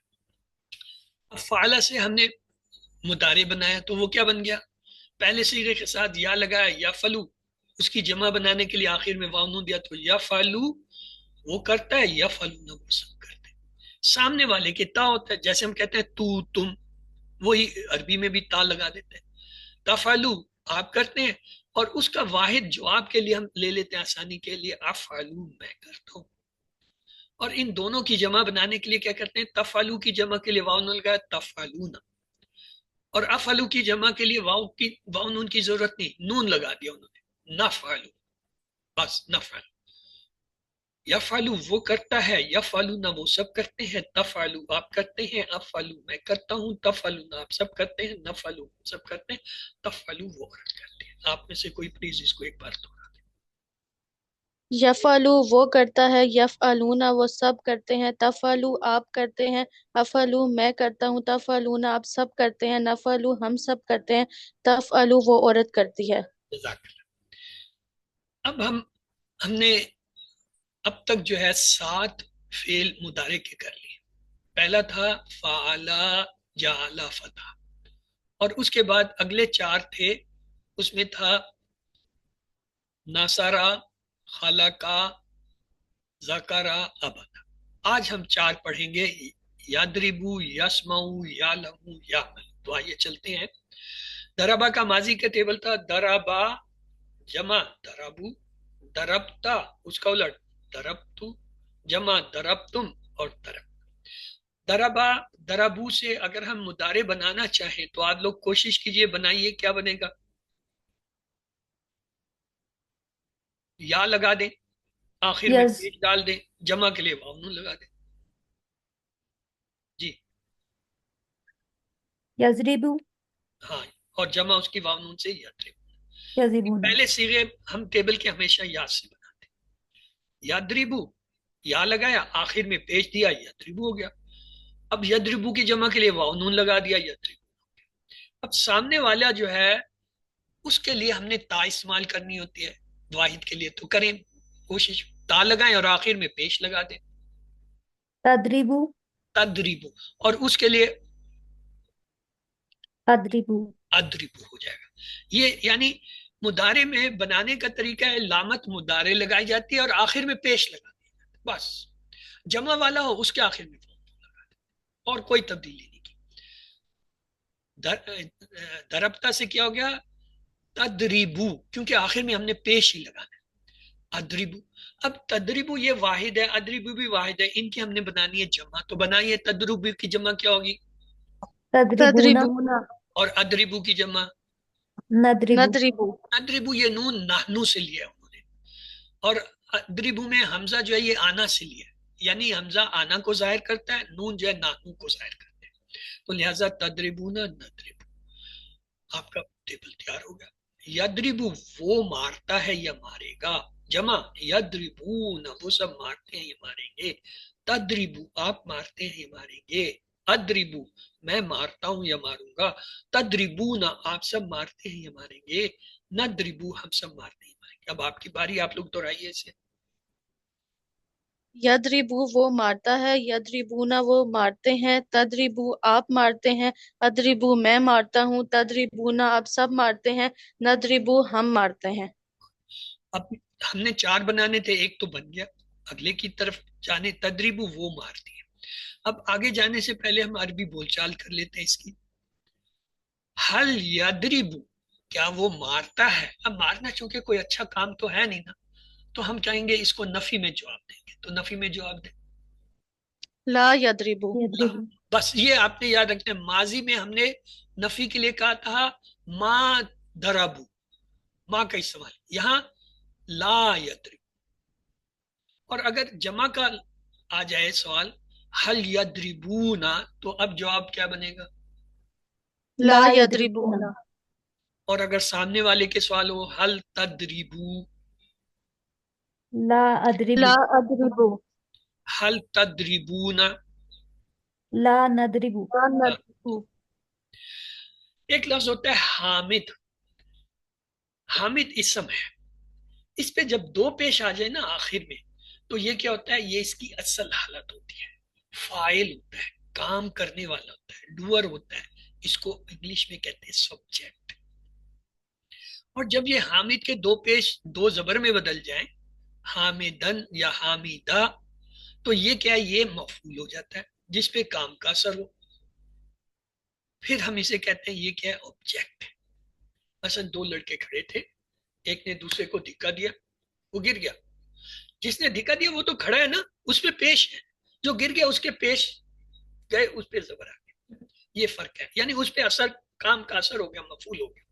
اب فعلا سے ہم نے مضارع بنایا تو وہ کیا بن گیا؟ پہلے صیغے کے ساتھ یا لگایا، یا فلو، اس کی جمع بنانے کے لیے آخر میں واو نون دیا تو یا فلو وہ کرتا ہے، یا فلو نہ وہ سب کرتے ہیں۔ سامنے والے کے تا ہوتا ہے، جیسے ہم کہتے ہیں تو تم، وہی عربی میں بھی تا لگا دیتے ہیں۔ تفعلو آپ کرتے ہیں، اور اس کا واحد جو آپ کے لیے ہم لے لیتے ہیں آسانی کے لیے، افعلو میں کرتا ہوں۔ اور ان دونوں کی جمع بنانے کے لیے کیا کرتے ہیں؟ تفعلو کی جمع کے لیے واو نون لگایا، تفعلون، اور افعلو کی جمع کے لیے واو نون کی ضرورت نہیں، نون لگا دیا انہوں نے، نفعلو، بس نفعلو۔ یفعلو وہ کرتا ہے، یفعلون وہ سب کرتے ہیں، تفعلو آپ کرتے ہیں، افعلو میں کرتا ہوں، تفعلون آپ سب کرتے ہیں، نفعلو سب کرتے ہیں، تفعلو وہ کرتے ہیں۔ آپ میں سے کوئی پلیز اس کو ایک بار دہرا دیں۔ یفعلو وہ کرتا ہے، یفعلون وہ سب کرتے ہیں، تفعلو آپ کرتے ہیں، افعلو میں کرتا ہوں، تفعلون آپ سب کرتے ہیں، نفعلو ہم سب کرتے ہیں، تفعلو وہ عورت کرتی ہے۔ جزاک اللہ۔ اب ہم نے اب تک جو ہے 7 فعل مضارع کے کر لیے۔ پہلا تھا فعلا، جعلا، فتح، اور اس کے بعد اگلے 4 تھے، اس میں تھا ناصرہ، خلقہ، ذکرہ، ابدا۔ آج ہم 4 پڑھیں گے، یادربو، یسمعو، یعلمو، یعمل۔ تو آئیے چلتے ہیں۔ دربا کا ماضی کا ٹیبل تھا، دربا جمع دربو، دربتا اس کا الٹ دربتو، جمع دربتم اور درب۔ دربا دربو سے اگر ہم مضارع بنانا چاہیں تو آپ لوگ کوشش کیجئے، بنائیے، کیا بنے گا؟ یا لگا دیں، آخر میں یز پیش ڈال دیں، جمع کے لیے واو نون لگا دیں۔ جی یضربو، ہاں، اور جمع اس کی واو نون سے یادرب۔ یضربون، پہلے صیغے ہم ٹیبل کے ہمیشہ یا سے بناتے ہیں۔ یادربو یا لگایا، آخر میں پیش دیا، یادربو ہو گیا۔ اب یدربو کی جمع کے لیے واو نون لگا دیا یدربو. اب سامنے والا جو ہے اس کے لیے ہم نے تا استعمال کرنی ہوتی ہے واحد کے لیے, تو کریں کوشش, تا لگائیں اور آخر میں پیش لگا دیں تدریبو تدریبو, اور اس کے لیے ادریبو. ادریبو ہو جائے گا. یہ یعنی مضارع میں بنانے کا طریقہ ہے, لامت مضارع لگائی جاتی ہے اور آخر میں پیش لگا دی, بس جمع والا ہو اس کے آخر میں لگا دیں, اور کوئی تبدیلی نہیں کی. دربتا سے کیا ہو گیا تدریبو, کیونکہ آخر میں ہم نے پیش ہی لگانا ہے ادریبو. اب تدریبو یہ واحد ہے, ادریبو بھی واحد ہے, ان کی ہم نے بنانی ہے جمع, تو بنائیے تدریبو کی جمع کیا ہوگی, تدریبونا. تدریبونا اور ادریبو کی جمع ندریبو. ندریبو ادریبو, یہ نون نحنو سے لیا انہوں نے, اور ادریبو میں حمزہ جو ہے یہ آنا سے لیا, یعنی حمزہ آنا کو ظاہر کرتا ہے, نون جو ہے نحنو کو ظاہر کرتا ہے, تو لہٰذا تدریبونا ندریبو. آپ کا ٹیبل تیار ہو گیا. یدریبو وہ مارتا ہے یا مارے گا, جمع یدریبون وہ سب مارتے ہیں یا ماریں گے, تدریبو آپ مارتے ہیں یا ماریں گے, ادریبو میں مارتا ہوں یا ماروں گا, تدریبون آپ سب مارتے ہیں یا ماریں گے, ندریبو ہم سب مارتے ہیں ماریں گے. اب آپ کی باری, آپ لوگ دہرائیے اسے. یدریبو وہ مارتا ہے, یدریبونا وہ مارتے ہیں, تدریبو آپ مارتے ہیں, ادریبو میں مارتا ہوں, تدریبونا آپ سب مارتے ہیں, ندریبو ہم مارتے ہیں. اب ہم نے 4 بنانے تھے, ایک تو بن گیا, اگلے کی طرف جانے, تدریبو وہ مارتی ہے. اب آگے جانے سے پہلے ہم عربی بول چال کر لیتے ہیں اس کی. حل یدریبو کیا وہ مارتا ہے, اب مارنا چونکہ کوئی اچھا کام تو ہے نہیں نا, تو ہم چاہیں گے اس کو نفی میں جواب دیں گے, تو نفی میں جواب دیں. لا یدریبو. یدریبو. بس یہ آپ نے یاد رکھنا ہے, ماضی میں ہم نے نفی کے لیے کہا تھا ما دربو, ماں کا استعمال, یہاں لا یدریبو. اور اگر جمع کا آ جائے سوال حل یدریبونا, تو اب جواب کیا بنے گا, لا یدریبونا. اور اگر سامنے والے کے سوال ہو حل تدریبو, لا ادریبو. لا ادریبو. حل تدریبونا. لا ندریبو. لا ندریبو. ایک لفظ ہوتا ہے حامد, حامد اسم ہے, اس پہ جب دو پیش آ جائے نا آخر میں, تو یہ کیا ہوتا ہے, یہ اس کی اصل حالت ہوتی ہے, فاعل ہوتا ہے, کام کرنے والا ہوتا ہے, ڈوئر ہوتا ہے, اس کو انگلش میں کہتے ہیں سبجیکٹ. اور جب یہ حامد کے دو پیش دو زبر میں بدل جائیں, حامدن یا حامیدہ, تو یہ کیا ہے, یہ مفعول ہو جاتا ہے جس پہ کام کا اثر ہو, پھر ہم اسے کہتے ہیں یہ کیا ہے, آبجیکٹ. مثلا 2 لڑکے کھڑے تھے, ایک نے دوسرے کو دھکا دیا, وہ گر گیا, جس نے دھکا دیا وہ تو کھڑا ہے نا, اس پہ پیش ہے, جو گر گیا اس کے پیش گئے, اس پہ زبر آ گیا, یہ فرق ہے, یعنی اس پہ اثر, کام کا اثر ہو گیا, مفعول ہو گیا.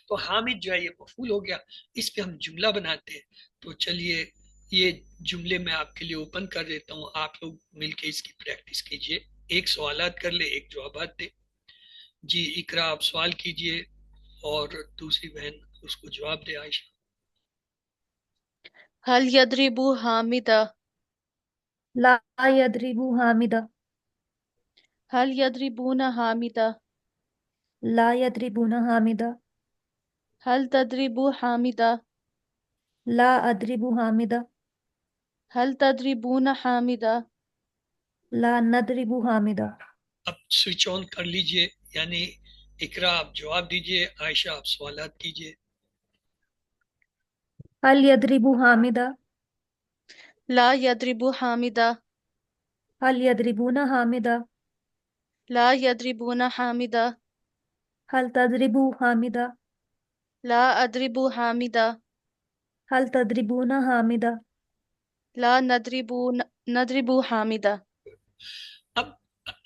تو حامد جو ہے یہ مفعول ہو گیا, اس پہ ہم جملہ بناتے ہیں. تو چلیے یہ جملے میں آپ کے لیے اوپن کر دیتا ہوں, آپ لوگ مل کے اس کی پریکٹس کیجئے, ایک سوالات کر لے, ایک جوابات دے. جی اقرا آپ سوال کیجئے اور دوسری بہن اس کو جواب دے. عائشہ. حل یدریبو حامدہ. لا یدریبو حامدہ. حل یدریبونا حامدہ. لا یدریبون حامدہ. حل تدریبو حامدہ. لا ادریبو حامدہ. حل تدریبون حامدہ. لا ندریبو حامدہ. اب سوئچ آن کر لیجئے, یعنی اقرا آپ جواب دیجئے, عائشہ آپ سوالات کیجئے. حل یدریبو حامدہ. لا یدریبو حامدہ. حل یدریبون حامدہ. لا یدریبون حامدہ. حل تدریبو حامدہ. لا ادریبو حامدہ. حل تدریبون حامدہ. لا ندریبو حامدہ. اب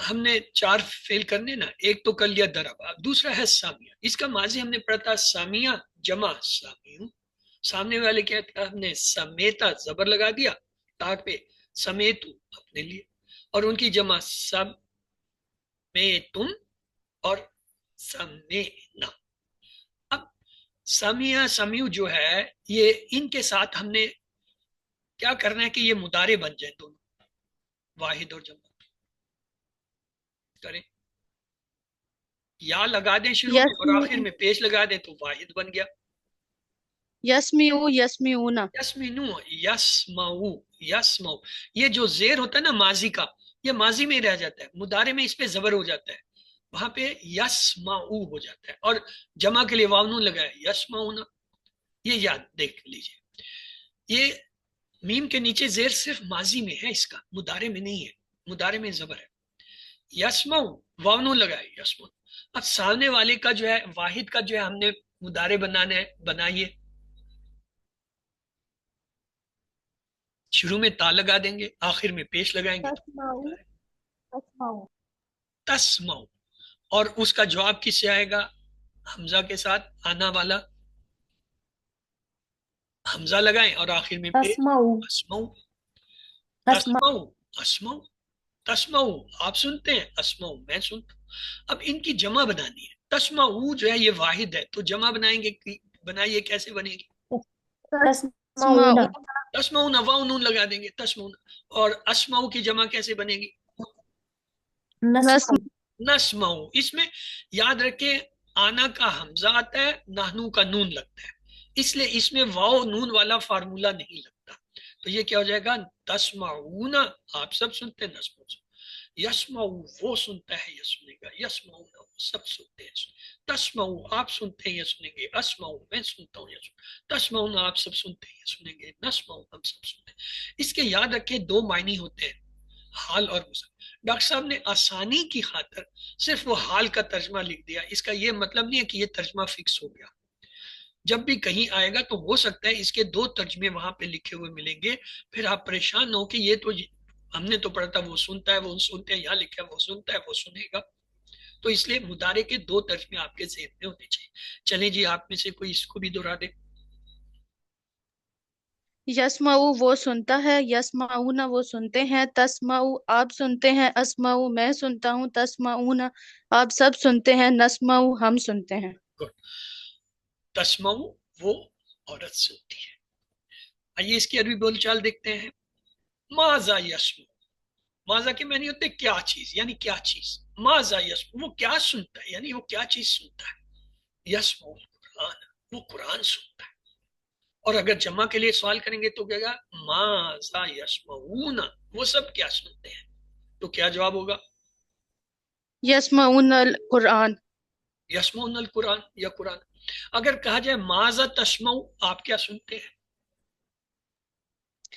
ہم نے 4 فیل کرنے نا, ایک تو کر لیا درب, دوسرا ہے سامیہ. اس کا ماضی ہم نے پڑھا تھا سامیہ جمع سامیوں, سامنے والے کیا تھا, ہم نے سمیتا زبر لگا دیا تاک پہ, سمیتو اپنے لیے, اور ان کی جمع سمیتم اور سمینا. اب سمیہ سمیو جو ہے, یہ ان کے ساتھ ہم نے کیا کرنا ہے کہ یہ مضارع بن جائے دونوں, واحد اور جمع. کریں. یا لگا دیں شروع میں اور آخر یسمی میں پیش لگا دیں تو واحد بن گیا. یسمیو یسمیونا یسمینو یسمعو یسمعو. یہ جو زیر ہوتا ہے نا ماضی کا، یہ ماضی میں رہ جاتا ہے، مضارع میں اس پہ زبر ہو جاتا ہے، وہاں پہ یسمعو ہو جاتا ہے. اور جمع کے لیے واو نون لگایا یسمعونا. یہ یاد دیکھ لیجئے، یہ میم کے نیچے زیر صرف ماضی میں ہے، اس کا مضارع میں نہیں ہے. مضارع میں زبر ہے. یسمعو واو نون لگایا یسمعو. اب سامنے والے کا جو ہے واحد کا جو ہے ہم نے مضارع بنانا ہے، بنائیے. شروع میں تا لگا دیں گے، آخر میں پیش لگائیں گے. تسمعو تسمعو تسمعو. اور اس کا جواب کس سے آئے گا؟ حمزہ کے ساتھ آنا والا حمزہ لگائیں اور آخر میں پیش. اسمعو اسمعو اسمع تسمعو اسمعو تسمعو آپ سنتے ہیں، اسمعو میں سنتا ہوں. اب ان کی جمع بنانی ہے. تسمعو جو ہے یہ واحد ہے تو جمع بنائیں گے، بنائیے کیسے بنے گی؟ تسمعون تسمعون واو نون لگا دیں گے تسمعون. اور اسمعو کی جمع کیسے بنے گی؟ نسمع نسمعو. اس میں یاد رکھیں آنا کا حمزہ آتا ہے، نحنو کا نون لگتا ہے، اس لیے اس میں واو نون والا فارمولا نہیں لگتا. تو یہ کیا ہو جائے گا؟ تسمعون آپ سب سنتے ہیں، نسمعو یسمعو وہ سنتا ہے یہ سنے گا، یسمعون وہ سب سنتے ہیں. تسمعو آپ سنتے ہیں یہ سنیں گے، اسمعو میں سنتا ہوں یہ سنیں. تسمعون آپ سب سنتے ہیں یہ سنیں گے، نسمعو ہم سب سنتے ہیں. اس کے یاد رکھیں دو معنی ہوتے ہیں، حال اور مضارع. ڈاکٹر صاحب نے آسانی کی خاطر صرف وہ حال کا ترجمہ لکھ دیا. اس کا یہ مطلب نہیں ہے کہ یہ ترجمہ فکس ہو گیا. جب بھی کہیں آئے گا تو ہو سکتا ہے اس کے دو ترجمے وہاں پہ لکھے ہوئے ملیں گے، پھر آپ پریشان ہو کہ یہ تو ہم نے تو پڑھا تھا وہ سنتا ہے وہ سنتے ہیں، یہاں لکھا ہے وہ سنتا ہے وہ سنے گا. تو اس لیے مضارع کے دو ترجمے آپ کے ذہن میں ہونے چاہیے. چلیں جی آپ میں سے کوئی اس کو بھی دہرا دے. یسمعو وہ سنتا ہے، یسمعون وہ سنتے ہیں، تسمعو آپ سنتے ہیں، اسمعو میں سنتا ہوں، تسمعون آپ سب سنتے ہیں، نسمعو ہم سنتے ہیں. گڈ. تسمعو وہ عورت سنتی ہے. آئیے اس کی عربی بول چال دیکھتے ہیں. ماذا یسمعو. ماذا کے معنی ہوتے ہیں کیا چیز، یعنی کیا چیز. ماذا یسمعو وہ کیا سنتا ہے، یعنی وہ کیا چیز سنتا ہے. یسمعو القرآن وہ قرآن سنتا ہے. اور اگر جمع کے لیے سوال کریں گے تو کہے گا ماذا یسمعون وہ سب کیا سنتے ہیں. تو کیا جواب ہوگا؟ یسمعون القرآن. یسمعون القرآن یا قرآن. اگر کہا جائے ماذا تسمعو آپ کیا سنتے ہیں؟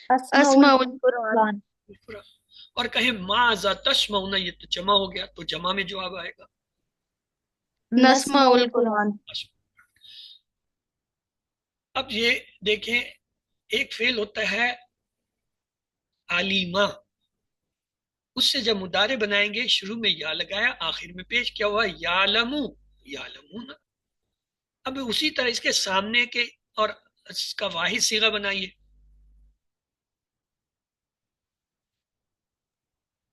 اسمعوا القرآن. قرآن. اور کہیں ماذا تسمعون یہ تو جمع ہو گیا، تو جمع میں جواب آئے گا نسمع القرآن. اب یہ دیکھیں ایک فعل ہوتا ہے علیمہ، اس سے جب مضارع بنائیں گے شروع میں یا لگایا آخر میں پیش کیا ہوا یعلمو یعلمون. اب اسی طرح اس کے سامنے کے اور اس کا واحد صیغہ بنائیے.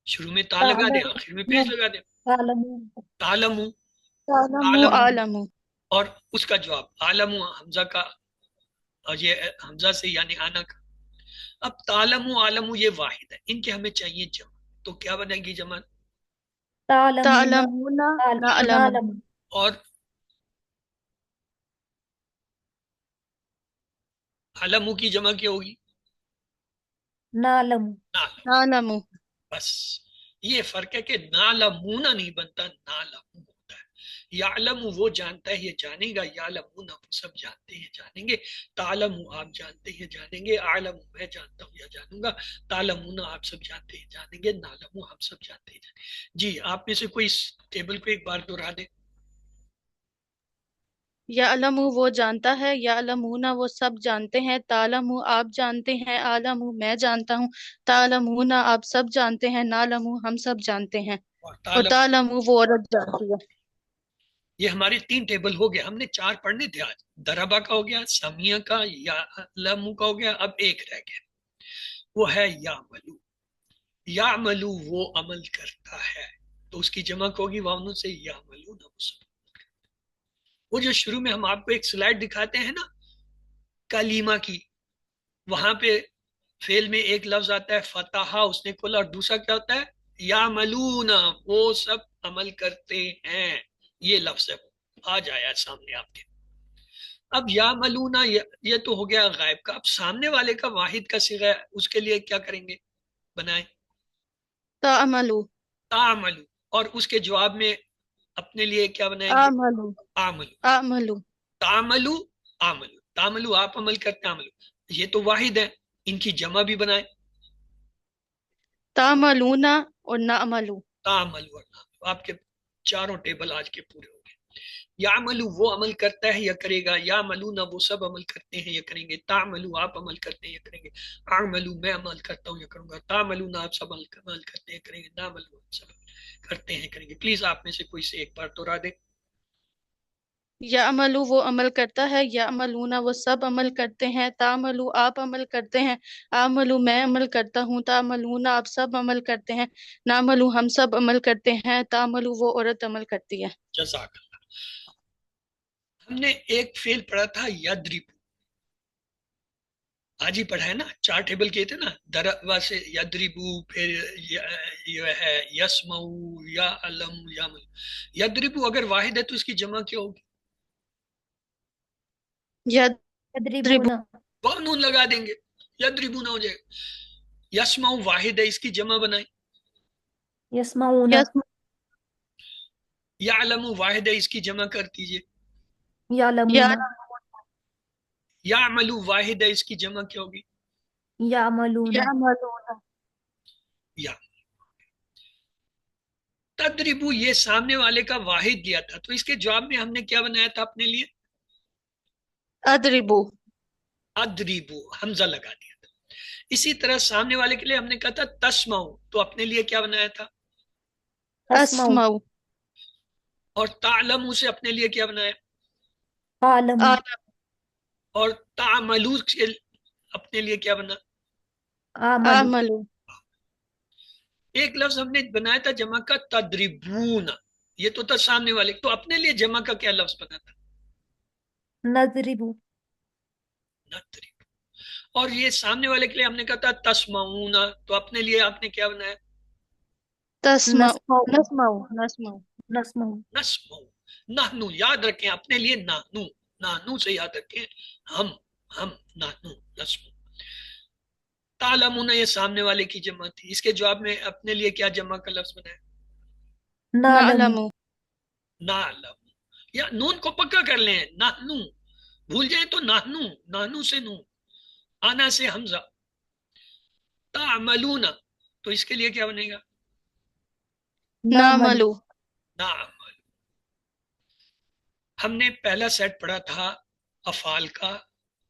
شروع میں تا لگا دیں آخر میں پیش لگا دیں. تعلمو تعلموا عالموا. اور اس کا جواب عالمو حمزہ کا، اور یہ حمزہ سے یعنی آنا کا. اب تعلمو عالمو یہ واحد ہے، ان کے ہمیں چاہیے جمع. تو کیا بنے گی جمع؟ تعلمون نعلم. اور علمو کی جمع کیا ہوگی؟ نعلم نعلم. بس یہ فرق ہے کہ نعلمون نہیں بنتا، نعلم ہوتا ہے. یعلم وہ جانتا ہے یہ جانے گا، یعلمون وہ سب جانتے ہیں جانیں گے. تعلم آپ جانتے ہیں جانیں گے، عالم میں جانتا ہوں یا جانوں گا، تعلمون آپ سب جانتے ہیں جانیں گے، نعلم ہم سب جانتے ہیں جانیں گے. جی آپ میں سے کوئی اس ٹیبل کو ایک بار دہرا دے. یعلم وہ جانتا ہے، یعلمون وہ سب جانتے ہیں، تعلم آپ جانتے ہیں، عالم میں جانتا ہوں، تعلمون آپ سب جانتے ہیں، نعلم ہم سب جانتے ہیں، اور اور تعلم تعلم وہ عورت جانتی ہے. یہ ہمارے 3 ٹیبل ہو گئے، ہم نے 4 پڑھنے تھے آج. دربا کا ہو گیا، سمیہ کا، یعلم کا ہو گیا، اب ایک رہ گیا وہ ہے یعملو. یعملو وہ عمل کرتا ہے، تو اس کی جمع ہوگی واؤن سے یعملون وہ سب. وہ جو شروع میں ہم آپ کو ایک سلائڈ دکھاتے ہیں نا کلیمہ کی، وہاں پہ فعل میں ایک لفظ آتا ہے فتحہ اس نے کھولا، اور دوسرا کیا ہوتا ہے یعملون وہ سب عمل کرتے ہیں، یہ لفظ ہے، آج آیا سامنے آپ کے۔ اب یعملون یہ تو ہو گیا غائب کا، اب سامنے والے کا واحد کا صیغہ ہے، اس کے لیے کیا کریں گے؟ بنائیں تعملو، تعملو، اور اس کے جواب میں اپنے لیے کیا بنائیں گے؟ اعملو، عملو، اعملو، تعملو، عملو، تعملو آپ عمل کرتے ہیں، عملو یہ تو واحد ہے، ان کی جمع بھی بنائیں، تعملون اور نعملو۔ تعملو اور نعملو، آپ کے چاروں ٹیبل آج کے پورے ہو گئے۔ یعملو وہ عمل کرتا ہے یا کرے گا، یعملون وہ سب عمل کرتے ہیں یا کریں گے، تعملو آپ عمل کرتے ہیں یا کریں گے، اعملو میں عمل کرتا ہوں یا کروں گا، تعملون آپ سب عمل کرتے ہیں کریں گے، نعملو ہم سب کرتے ہیں کریں گے۔ پلیز آپ میں سے کوئی سے ایک بار دوہرا دے۔ یعملو وہ عمل کرتا ہے، یعملون وہ سب عمل کرتے ہیں، تعملو آپ عمل کرتے ہیں، اعملو میں عمل کرتا ہوں، تعملون آپ سب عمل کرتے ہیں، نعملو ہم سب عمل کرتے ہیں، تعملو وہ عورت عمل کرتی ہے۔ جزاک اللہ۔ ہم نے ایک فعل پڑھا تھا یدرب، آج ہی پڑھا ہے نا، چار ٹیبل کیے تھے نا، دروا سے یدربو، پھر یہ ہے یسمعو، یا علم، یا مل۔ یدربو اگر واحد ہے تو اس کی جمع کیا ہوگی؟ یضربو، یضربون، وہ نون لگا دیں گے، یدربو نہ ہو جائے گا۔ یسمعو واحد ہے، اس کی جمع بنائیں۔ یسمعون، یعلم واحد ہے، اس کی جمع کر دیجئے۔ یعلمون، یعملو واحد ہے، اس کی جمع کیا ہوگی؟ یعملون، یعملون، یا تدربو یہ سامنے والے کا واحد لیا تھا، تو اس کے جواب میں ہم نے کیا بنایا تھا اپنے لیے؟ اضربو، ادریبو، حمزہ لگا دیا تھا۔ اسی طرح سامنے والے کے لیے ہم نے کہا تھا تسمعو، تو اپنے لیے کیا بنایا تھا؟ تسمعو، اسمعو، اور تعلمو سے اپنے لیے کیا بنایا؟ عالم، اعلم، اور تعملو سے اپنے لیے کیا بنا؟ آملو، اعملو، ایک لفظ ہم نے بنایا تھا جمع کا تدریبون، یہ تو تھا سامنے والے، تو اپنے لیے جمع کا کیا لفظ بنا تھا؟ نضربو، نضرب۔ اور یہ سامنے والے کے لیے ہم نے کہا تھا تسمعون، تو اپنے لیے آپ نے کیا بنایا؟ تسمعو، نسمعو، نسمعو، نسمعو، نسمعو، نسمعو، نحنو، یاد رکھیں اپنے لیے نحنو، نحنو سے یاد رکھیں، ہم نحنو، نسمعو۔ تعلمون یہ سامنے والے کی جمع تھی، اس کے جواب میں اپنے لیے کیا جمع کا لفظ بنایا؟ نعلم، نعلم، نعلم، یا نون کو پکا کر لیں، نحنو، بھول جائیں تو نحنو، نحنو سے نون، آنا سے حمزہ، تعملون، تو اس کے لیے کیا بنے گا؟ نعمل، نعملو، نعمل۔ ہم نے پہلا سیٹ پڑھا تھا افعال کا،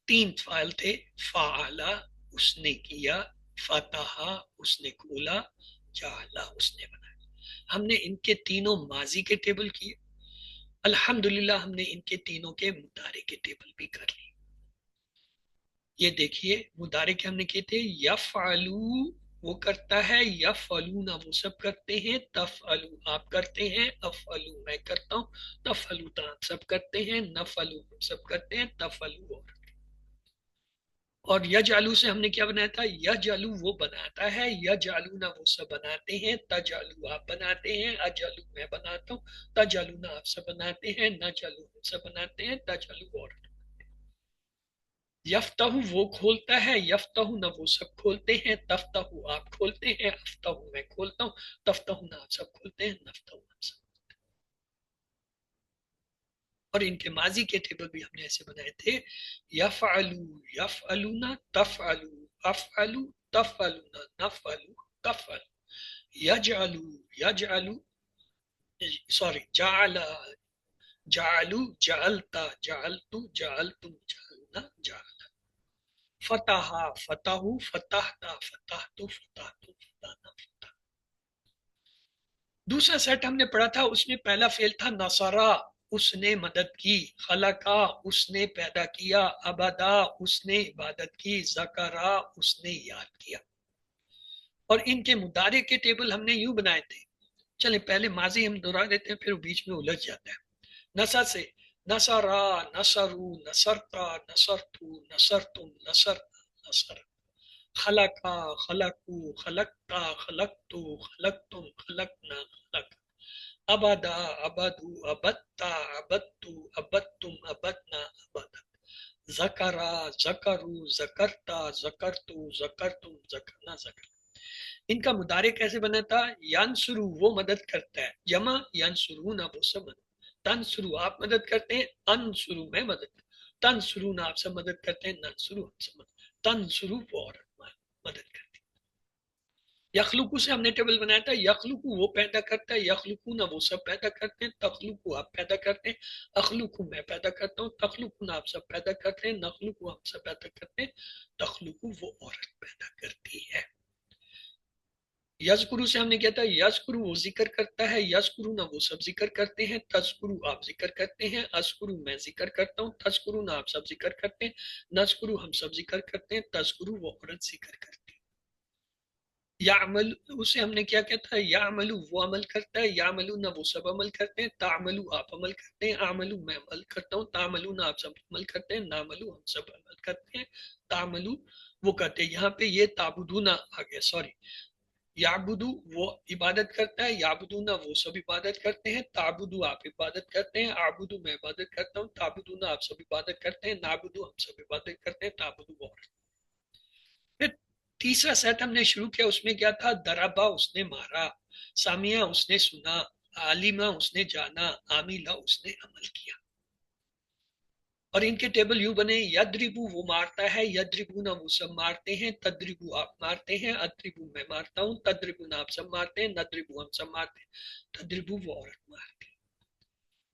3 فعال تھے، فعلا اس نے کیا، فتحا اس نے کھولا، جعلا اس نے بنایا۔ ہم نے ان کے تینوں ماضی کے ٹیبل کیے، الحمدللہ ہم نے ان کے تینوں کے مضارع کے ٹیبل بھی کر لی۔ یہ دیکھیے مضارع کے ہم نے کیے تھے، یفعلو وہ کرتا ہے، یفعلون وہ سب کرتے ہیں، تفعلو آپ کرتے ہیں، افعلو میں کرتا ہوں، تفعلو آپ سب کرتے ہیں، نفعلو ہم سب کرتے ہیں، تفعلو اور یجعلو سے ہم نے کیا بنایا تھا؟ یجعلو وہ بناتا ہے، یجعلون وہ سب بناتے ہیں، تجعلو آپ بناتے ہیں، اجعلو میں بناتا ہوں، تجعلون آپ سب بناتے ہیں، نجعلو ہم سب بناتے ہیں، تجعلو اور یفتح وہ کھولتا ہے، یفتح نہ وہ سب کھولتے ہیں، تفتح آپ کھولتے ہیں، افتح میں کھولتا ہوں، تفتح نہ آپ سب کھولتے ہیں، نفتح ہم سب۔ اور ان کے ماضی کے ٹیبل بھی ہم نے ایسے بنائے تھے، یفعلو، یفعلون، تفعلو، افعلو، تفعلون، نفعلو، تفعلو، یجعلو، یجعلو، سوری جعل، جعلو، جعلتا، جعلتو، جعلتم، جعلنا، جعل، فتح، فتح، فتحتا، فتحتو، فتحتو، فتحنا، فتح۔ دوسرا سیٹ ہم نے پڑھا تھا، اس میں پہلا فعل تھا نصرا، اس نے مدد کی، خلقا اس نے پیدا کیا، ابدا اس نے عبادت کی، ذکرا اس نے یاد کیا۔ اور ان کے مضارع کے ٹیبل ہم نے یوں بنائے تھے، چلیں پہلے ماضی ہم دہرا دیتے ہیں، پھر بیچ میں الجھ جاتا ہے۔ نصر سے نصرا، نصرو، نصرتا، نصرتو، نصرتم، نصرنا، نصر، خلقا، خلقو، خلقتا، خلقتو، خلقتم، خلقنا، خلق، ابدا ابدو ابتا ابتو ابتم ابدنا ابدا زکرا زکرو زکرتا زکرتو زکرتم زکرنا زکر. ان کا مضارع کیسے بنا تھا؟ ینصرو وہ مدد کرتا ہے، جمع ینصرون وہ سب مدد، تنصرو آپ مدد کرتے ہیں، انصرو میں مدد، تنصرون آپ سب مدد کرتے ہیں، ننصرو ہم سب مدد، تنصرو وہ عورت مدد کرتی. یخلقو سے ہم نے ٹیبل بنایا تھا، یخلقو وہ پیدا کرتا ہے، یخلقون وہ سب پیدا کرتے ہیں، تخلقو آپ پیدا کرتے ہیں، اخلقو میں پیدا کرتا ہوں، تخلقون آپ سب پیدا کرتے ہیں، نخلقو ہم سب پیدا کرتے ہیں، تخلقو وہ عورت پیدا کرتی ہے. یذکرو سے ہم نے کیا تھا، یذکرو وہ ذکر کرتا ہے، یذکرون وہ سب ذکر کرتے ہیں، تذکرو آپ ذکر کرتے ہیں، اذکرو میں ذکر کرتا ہوں، تذکرون آپ سب ذکر کرتے ہیں، نذکرو ہم سب ذکر کرتے ہیں، تذکرو وہ عورت ذکر کرتی ہے. یعمل اسے ہم نے کیا کہتا ہے، یعملو وہ عمل کرتا ہے، یعملون وہ سب عمل کرتے ہیں، تعملو آپ عمل کرتے ہیں، اعملو میں عمل کرتا ہوں، تعملون آپ سب عمل کرتے ہیں، نعملو ہم سب عمل کرتے ہیں، تعملو وہ کرتے ہیں. یہاں پہ یہ تعبدون آ گیا، سوری. یعبدو وہ عبادت کرتا ہے، یعبدون وہ سب عبادت کرتے ہیں، تعبدو آپ عبادت کرتے ہیں، اعبدو میں عبادت کرتا ہوں، تعبدون آپ سب عبادت کرتے ہیں، نعبدو ہم سب عبادت کرتے ہیں، تعبدو وہ. پھر تیسرا سیٹ ہم نے شروع کیا، اس میں کیا تھا، دربا اس نے مارا، سامیہ اس نے سنا، عالمہ اس نے جانا، عاملہ اس نے عمل کیا. اور ان کے ٹیبل یوں بنے، یدربو وہ مارتا ہے، یدربونا وہ سب مارتے ہیں، تدربو آپ مارتے ہیں، ادربو میں مارتا ہوں، تدربونا آپ سب مارتے ہیں، ندربو ہم سب مارتے ہیں، تدربو وہ عورت مارتی ہے.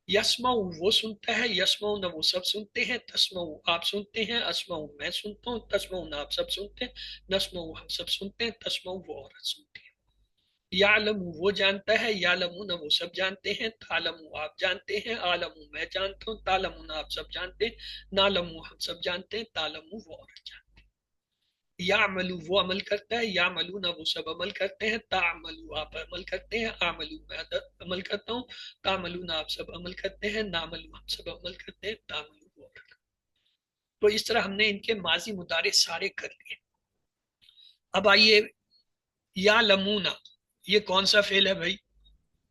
یسمعو وہ سنتا ہے، یسمعون وہ سب سنتے ہیں، تسمعو آپ سنتے ہیں، اسمعو میں سنتا ہوں، تسمعون آپ سب سنتے ہیں، نسمعو ہم سب سنتے ہیں، تسمعو وہ عورت سنتی ہے. یعلم وہ جانتا ہے، یعلمون وہ سب جانتے ہیں، تعلم آپ جانتے ہیں، عالم میں جانتا ہوں، تعلمون آپ سب جانتے ہیں، نعلم ہم سب جانتے ہیں، تعلم وہ عورت جانتے ہیں. یعملو وہ عمل کرتا ہے، یعملون وہ سب عمل کرتے ہیں، تعملو آپ عمل کرتے ہیں، عملو میں عمل کرتا ہوں، تعملون آپ سب عمل کرتے ہیں، نعملو ہم سب عمل کرتے ہیں، تعملو وہ عورت. تو اس طرح ہم نے ان کے ماضی مضارع سارے کر لیے. اب آئیے یعلمون، یہ کون سا فعل ہے بھائی؟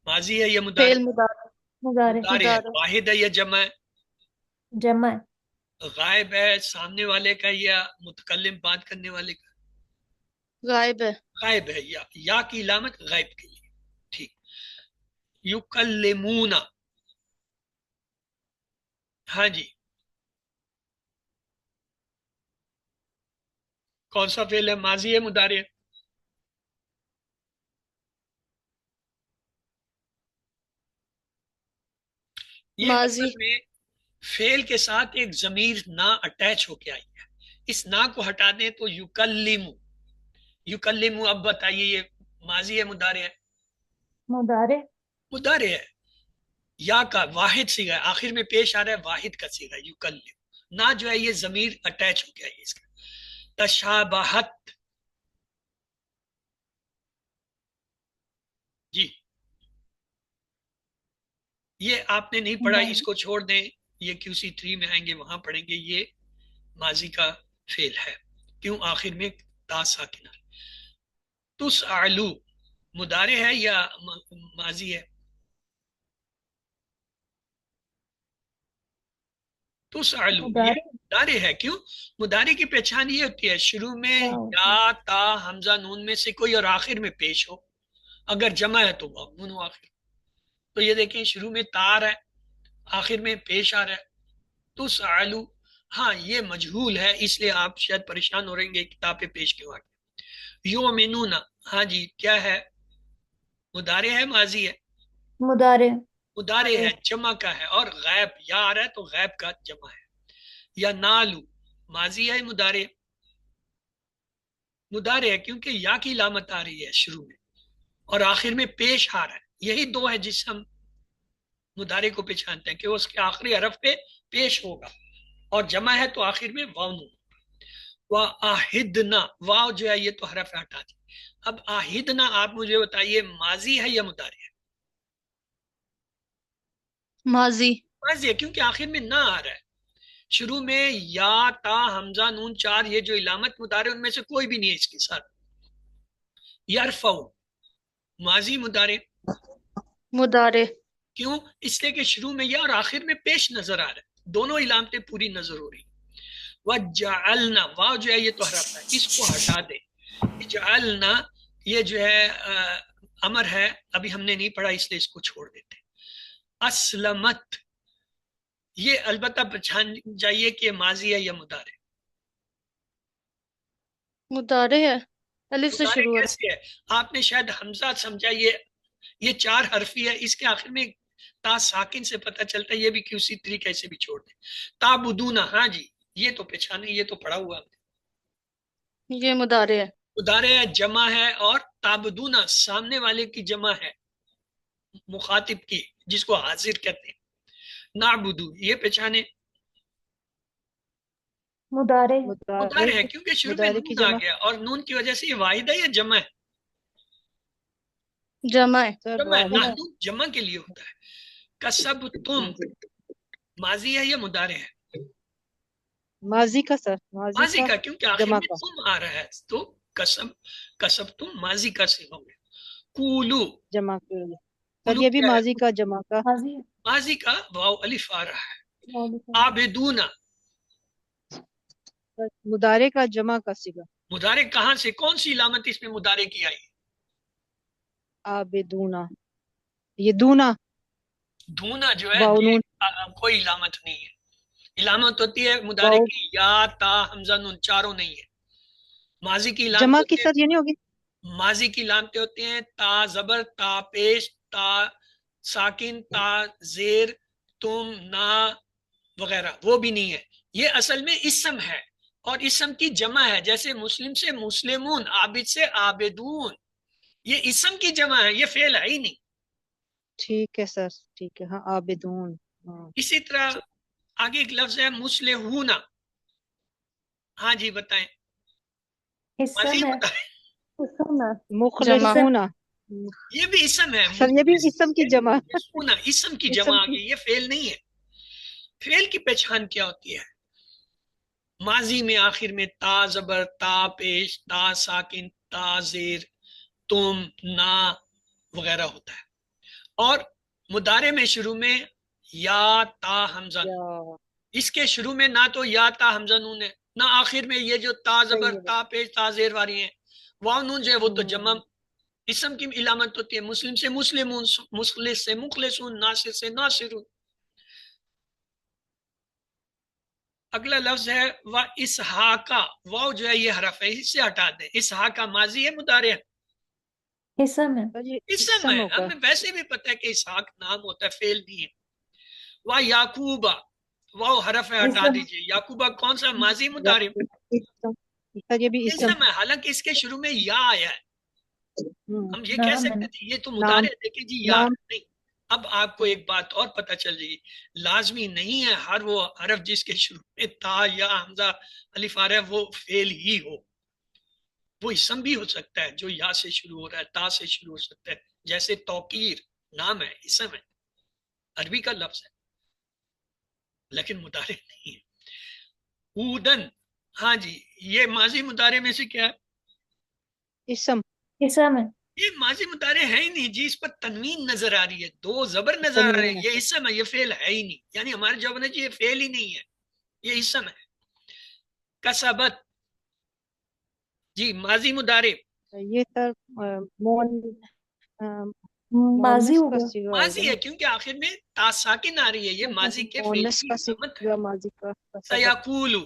ماضی ہے یا مضارع؟ فعل مضارع. مضارع مضارع ہے. واحد ہے یا جمع ہے؟ جمع ہے. غائب ہے سامنے والے کا یا متکلم بات کرنے والے کا؟ غائب ہے. غائب ہے. یا کی علامت غائب کے لیے. ٹھیک. یکلمون، ہاں جی، کون سا فعل ہے؟ ماضی ہے مضارع ہے؟ یہ ماضی. اصل میں فعل کے ساتھ ایک ضمیر نا اٹیچ ہو کے آئی ہے. اس نا کو ہٹا دیں تو یکلمو. یکلمو اب بتائیے یہ ماضی ہے مضارع ہے؟ مضارع. مضارع ہے. یا کا واحد صیغہ ہے، آخر میں پیش آ رہا ہے واحد کا صیغہ یکلم. نا جو ہے یہ ضمیر اٹیچ ہو گیا ہے اس کا. تشابہت، جی یہ آپ نے نہیں پڑھا، اس کو چھوڑ دیں، یہ QC3 میں آئیں گے وہاں پڑھیں گے. یہ ماضی کا فعل ہے، کیوں آخر میں تا ساکنہ. تسعلو مضارع ہے یا ماضی ہے؟ تسعلو یہ مضارع. مضارع ہے. کیوں؟ مضارع کی پہچان یہ ہوتی ہے شروع میں یا تا حمزہ نون میں سے کوئی اور آخر میں پیش ہو. اگر جمع ہے تو واو نون آخر. تو یہ دیکھیں شروع میں تا آ رہا ہے، آخر میں پیش آ رہا ہے. تسعلو، ہاں یہ مجہول ہے اس لیے آپ شاید پریشان ہو رہیں گے کتاب پہ پیش کیوں آ گیا. یؤمنون، ہاں جی کیا ہے؟ مضارع ہے ماضی ہے؟ مضارع. مضارع ہے، جمع کا ہے، اور غیب یا آ رہا ہے تو غیب کا جمع ہے. یا نالو ماضی ہے مضارع؟ مضارع ہے کیونکہ یا کی علامت آ رہی ہے شروع میں اور آخر میں پیش آ رہا ہے. یہی دو ہے جس ہم مضارع کو پہچانتے ہیں کہ اس کے آخری حرف پہ پیش ہوگا، اور جمع ہے تو آخر میں واو نون. وآہدنا، واو جو ہے یہ تو حرف ہٹا دی. اب آہدنا آپ مجھے بتائیے ماضی ہے یا مضارع ہے؟ ماضی. ماضی ہے کیونکہ آخر میں نہ آ رہا ہے. شروع میں یا تا حمزہ نون چار یہ جو علامت مضارع ان میں سے کوئی بھی نہیں ہے اس کے ساتھ. یرفعو ماضی مضارع؟ مدارے کیوں؟ اس لیے کہ شروع میں یا اور آخر میں پیش نظر آ رہا ہے، دونوں علامتیں پوری نظر ہو رہی۔ وَجَعَلْنَا، واو جو ہے یہ تو حرف ہے، اس کو ہٹا دے۔ جعلنا یہ جو ہے امر ہے، ابھی ہم نے نہیں پڑھا اس لیے اس کو چھوڑ دیتے۔ اسلمت، یہ البتہ پہچان جائیے کہ ماضی ہے یا مضارع۔ مدارے ہے، الف سے مضارع شروع ہے۔ کیسے ہے؟ آپ نے شاید حمزہ سمجھا، یہ 4 حرفی ہے، اس کے آخر میں تا ساکن سے پتہ چلتا ہے، یہ بھی کسی طریقے سے بھی چھوڑ دیں۔ تابدونا، ہاں جی یہ تو پہچانے، یہ تو پڑھا ہوا ہے۔ یہ مدارے ہے۔ مضارع ہے، جمع ہے، اور تابدونا سامنے والے کی جمع ہے، مخاطب کی، جس کو حاضر کہتے ہیں۔ نعبدو یہ پہچانے، مدارے مضارع ہے کیونکہ شروع میں مدارے کی نون آ جمع گیا، اور نون کی وجہ سے یہ واحد ہے یا جمع ہے؟ جمع ہے۔ سر جمع ہے نا، واحد نون جمع کے لیے ہوتا ہے۔ کسب تم ماضی ہے یا مضارع ہے؟ ماضی کا سر ماضی کا، کیونکہ آخر جمع میں کا تم آ رہا ہے، تو کسب تم ماضی کا صیغہ ہو گیا۔ کولو، جمع کے لیے سر کولو یہ بھی کیا ہے؟ ماضی کا جمع کا ماضی ہے۔ ماضی کا واو الف آ رہا ہے۔ عابدونا، سر مدارے کا جمع کا صیغہ مضارع کہاں سے، کون سی علامت اس میں مضارع کی آئی؟ آبدونا، یہ دونا دھونا جو ہے واو یہ نون کوئی علامت نہیں ہے۔ علامت ہوتی ہے مضارع واو کی یا تا حمزہ نون، چاروں نہیں ہے۔ ماضی کی علامت جمع کی ہوتی ہے، سر یہ نہیں ہوگی ماضی کی علامتیں ہوتی ہیں تا زبر، تا پیش، تا ساکن، تا زیر، تم، نا وغیرہ، وہ بھی نہیں ہے۔ یہ اصل میں اسم ہے، اور اسم کی جمع ہے، جیسے مسلم سے مسلمون، عابد سے عابدون، یہ اسم کی جمع ہے، یہ فعل ہے ہی نہیں۔ ٹھیک ہے سر ٹھیک ہے ہاں آبدون ہاں اسی طرح آگے ایک لفظ ہے مسلحون، ہاں جی بتائیں، ماضی اسم ہے، مضارع؟ اسم ہے، مخلصون یہ بھی اسم ہے، سر یہ بھی اسم کی جمع مخلصون، اسم کی جمع اسم آ کی گئی، یہ فعل نہیں ہے۔ فعل کی پہچان کیا ہوتی ہے؟ ماضی میں آخر میں تا زبر، تا پیش، تا ساکن، تا زیر، تم، نا وغیرہ ہوتا ہے، اور مضارع میں شروع میں یا تا حمزہ نون، یا اس کے شروع میں نہ تو یا تا حمزہ نون ہے، نہ آخر میں یہ جو تا زبر، صحیح ہے تا پیش، تا زیر والی ہیں۔ واو نون جو ہے وہ تو جمع ہم، اسم کی علامت ہوتی ہے، مسلم سے مسلمون، مخلص سے مخلصون، ناصر سے ناصرون۔ اگلا لفظ ہے و اسحاقہ، واو جو ہے یہ حرف ہے، اس سے ہٹا دیں۔ اسحاقہ ماضی ہے مضارع ہے؟ اسم ہے، سر یہ اسم اسم ہے، ہوگا ہمیں ویسے بھی پتہ ہے کہ اسحاق نام ہوتا ہے، فعل نہیں ہے۔ و یعقوبہ، واو حرف ہے، ہٹا اسم دیجئے۔ یعقوبہ کون سا، ماضی مضارع؟ اسم سر یہ بھی اسم اسم ہے، حالانکہ اس کے شروع میں یا آیا ہے، ہم یہ کہہ نام ہے، سکتے تھے یہ تو نام مضارع ہے، دیکھیں جی یا نام نہیں۔ اب آپ کو ایک بات اور پتہ چل جائے گی، لازمی نہیں ہے ہر وہ حرف جس کے شروع میں تا یا حمزہ الف آ رہا ہے وہ فعل ہی ہو، وہ اسم بھی ہو سکتا ہے جو یا سے شروع ہو رہا ہے، تا سے شروع ہو سکتا ہے، جیسے توقیر نام ہے، اسم ہے، عربی کا لفظ ہے، لیکن مضارع نہیں ہے۔ اودن، ہاں جی یہ ماضی مضارع میں سے کیا ہے؟ اسم اسم ہے، یہ ماضی مضارع ہے ہی نہیں جی، اس پر تنوین نظر آ رہی ہے، 2 زبر نظر آ رہے ہیں، تنوین یہ اسم ہے، یہ فعل ہے ہی نہیں، یعنی ہمارے جواب نے جی یہ فعل ہی نہیں ہے، یہ اسم ہے۔ کسبت، جی ماضی مضارع، یہ سر مون ماضی مونس ہو کا گیا، صیغہ آئے گا ماضی نا ہے کیونکہ آخر میں تا ساکن آ رہی ہے، یہ ماضی کے فعل مونس کی کا علامت ہے۔ صیغہ ماضی کا سبب سیقولو،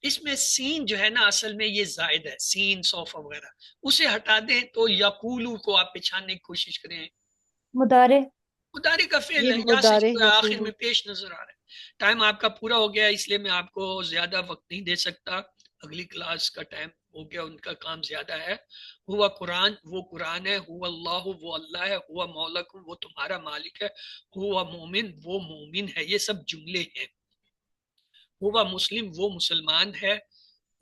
اس میں سین جو ہے نا اصل میں یہ زائد ہے، سین صوفہ وغیرہ، اسے ہٹا دیں تو یقولو کو آپ پہچاننے کی کوشش کریں، مدارے، مضارع کا فعل یہ ہے، یا سے مدارے شروع ہے، آخر یقولو میں پیش نظر آ رہا ہے۔ ٹائم آپ کا پورا ہو گیا، اس لیے میں آپ کو زیادہ وقت نہیں دے سکتا، اگلی کلاس کا ٹائم ہو گیا، ان کا کام زیادہ ہے۔ ہوا قرآن، وہ قرآن ہے، ہوا اللہ، وہ اللہ ہے، ہوا مولاکم، وہ تمہارا مالک ہے، ہوا مومن، وہ مومن ہے، یہ سب جملے ہیں۔ ہوا مسلم، وہ مسلمان ہے،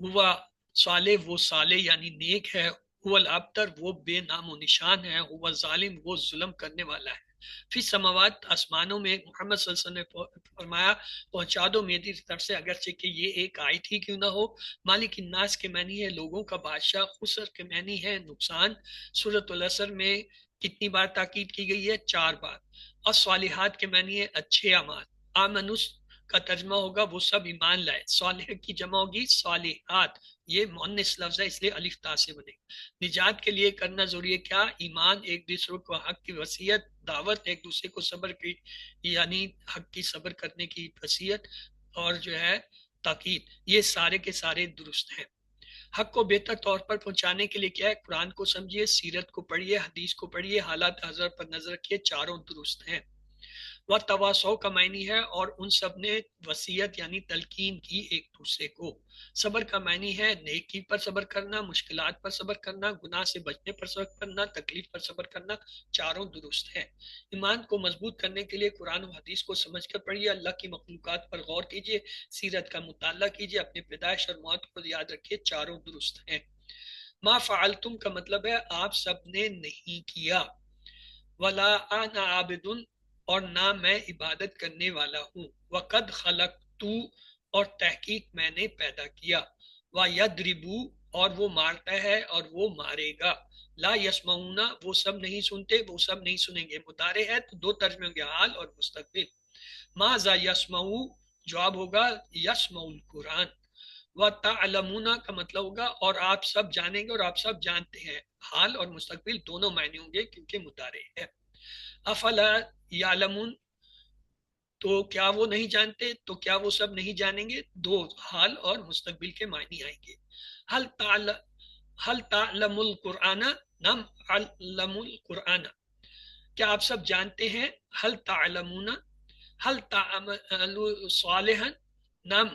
ہوا صالح، وہ صالح یعنی نیک ہے، ہوا الابتر، وہ بے نام و نشان ہے، ہوا ظالم، وہ ظلم کرنے والا ہے۔ فی سماوات، آسمانوں میں، محمد صلی اللہ علیہ وسلم نے فرمایا پہنچا دو میری طرف سے، اگرچہ کہ یہ ایک آیت ہی کیوں نہ ہو۔ مالک الناس کے معنی ہے لوگوں کا بادشاہ، خسر کے معنی ہے نقصان۔ سورۃ العصر میں کتنی بار تاکید کی گئی ہے؟ 4 بار. اور صالحات کے معنی ہے اچھے اعمال. آمنس کا ترجمہ ہوگا وہ سب ایمان لائے. صالح کی جمع ہوگی صالحات، یہ مؤنث لفظ ہے اس لیے الف تا سے بنے گا. نجات کے لیے کرنا ضروری ہے کیا؟ ایمان، ایک دوسرے کو حق کی وصیت، دعوت، ایک دوسرے کو صبر کی یعنی حق کی صبر کرنے کی وصیت، اور جو ہے تاکید، یہ سارے کے سارے درست ہیں. حق کو بہتر طور پر پہنچانے کے لیے کیا ہے؟ قرآن کو سمجھیے، سیرت کو پڑھیے، حدیث کو پڑھیے، حالات حاضر پر نظر رکھیے، چاروں درست ہیں. وہ تواصو کا معنی ہے اور ان سب نے وصیت یعنی تلقین کی ایک دوسرے کو. صبر کا معنی ہے نیکی پر صبر کرنا، مشکلات پر صبر کرنا، گناہ سے بچنے پر صبر کرنا، تکلیف پر صبر کرنا، چاروں درست ہیں. ایمان کو مضبوط کرنے کے لیے قرآن و حدیث کو سمجھ کر پڑھیے، اللہ کی مخلوقات پر غور کیجیے، سیرت کا مطالعہ کیجیے، اپنے پیدائش اور موت کو یاد رکھیے، چاروں درست ہیں. ما فعلتم کا مطلب ہے آپ سب نے نہیں کیا. ولا انا عابد، اور نہ میں عبادت کرنے والا ہوں. وقد خلقت، اور تحقیق میں نے پیدا کیا. وَيَضْرِبُ، اور وہ مارتا ہے اور وہ مارے گا. لا یسمعون، وہ سب نہیں سنتے، وہ سب نہیں سنیں گے. مضارع ہے تو 2 ترجمے ہوں گے، حال اور مستقبل. ماذا یسمعو، جواب ہوگا یسمع القرآن. وَتَعْلَمُونَ کا مطلب ہوگا اور آپ سب جانیں گے اور آپ سب جانتے ہیں. حال اور مستقبل دونوں معنی ہوں گے کیونکہ مضارع ہے. افلا یعلمون، تو کیا وہ نہیں جانتے، تو کیا وہ سب نہیں جانیں گے؟ 2 حال اور مستقبل کے معنی آئیں گے. حل تعلم القرآن، نم علم القرآن، کیا آپ سب جانتے ہیں؟ حل تعلمون، حل تعملوا صالحا، نم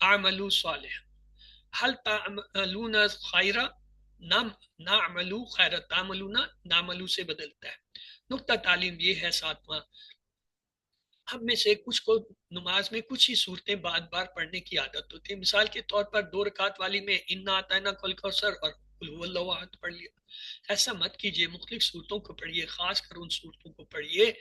اعملوا صالحا. حل تعملون خیرا، نم نعملوا خیرا. تعملون نعملوا سے بدلتا ہے. نقطہ تعلیم یہ ہے 7واں، ہم میں سے کچھ کو نماز میں کچھ ہی صورتیں بار بار پڑھنے کی عادت ہوتی ہے. مثال کے طور پر 2 رکعت والی میں انا اعطیناک الکوثر اور قل هو اللہ احد پڑھ لیا. ایسا مت کیجیے، مختلف صورتوں کو پڑھیے، خاص کر ان صورتوں کو پڑھیے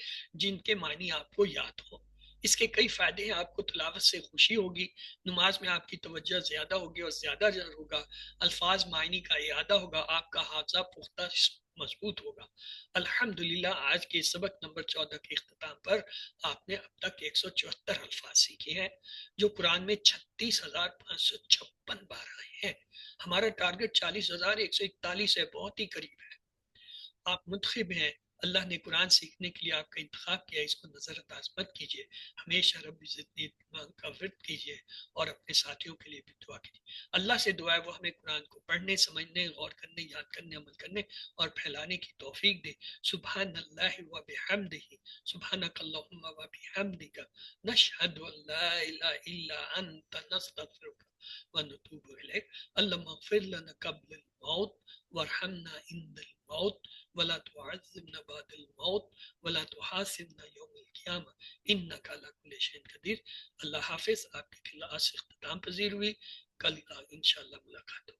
جن کے معنی آپ کو یاد ہو. اس کے کئی فائدے ہیں. آپ کو تلاوت سے خوشی ہوگی، نماز میں آپ کی توجہ زیادہ ہوگی اور زیادہ ہوگا، الفاظ معنی کا اعادہ ہوگا، آپ کا حافظہ پختہ مضبوط ہوگا. الحمدللہ آج کے سبق نمبر 14 کے اختتام پر آپ نے اب تک 174 الفاظ سیکھے ہیں جو قرآن میں 36,556 بار آئے ہیں. ہمارا ٹارگٹ 40,141 ہے، بہت ہی قریب ہے. آپ منتخب ہیں، اللہ نے قرآن سیکھنے کے لیے آپ کا انتخاب کیا، اس کو نظر انداز مت کیجیے. ہمیشہ رب عزت کا ورد کیجیے اور اپنے ساتھیوں کے لیے بھی دعا کیجیے. اللہ سے دعا ہے وہ ہمیں قرآن کو پڑھنے، سمجھنے، غور کرنے، یاد کرنے، عمل کرنے اور پھیلانے کی توفیق دے. سبحان اللہ و بحمدہ، سبحانک اللہم و بحمدک، نشہد ان لا الہ الا انت، نستغفرک و نتوب الیک. اللہم اغفر لنا قبل الموت وارحمنا عند الموت ولا تعذبنا بعد الموت ولا تحاسبنا یوم القیامہ انک علی کل شیء قدیر. اللہ حافظ. آپ کی کلاس اختتام پذیر ہوئی. کل انشاءاللہ ملاقات ہوگی.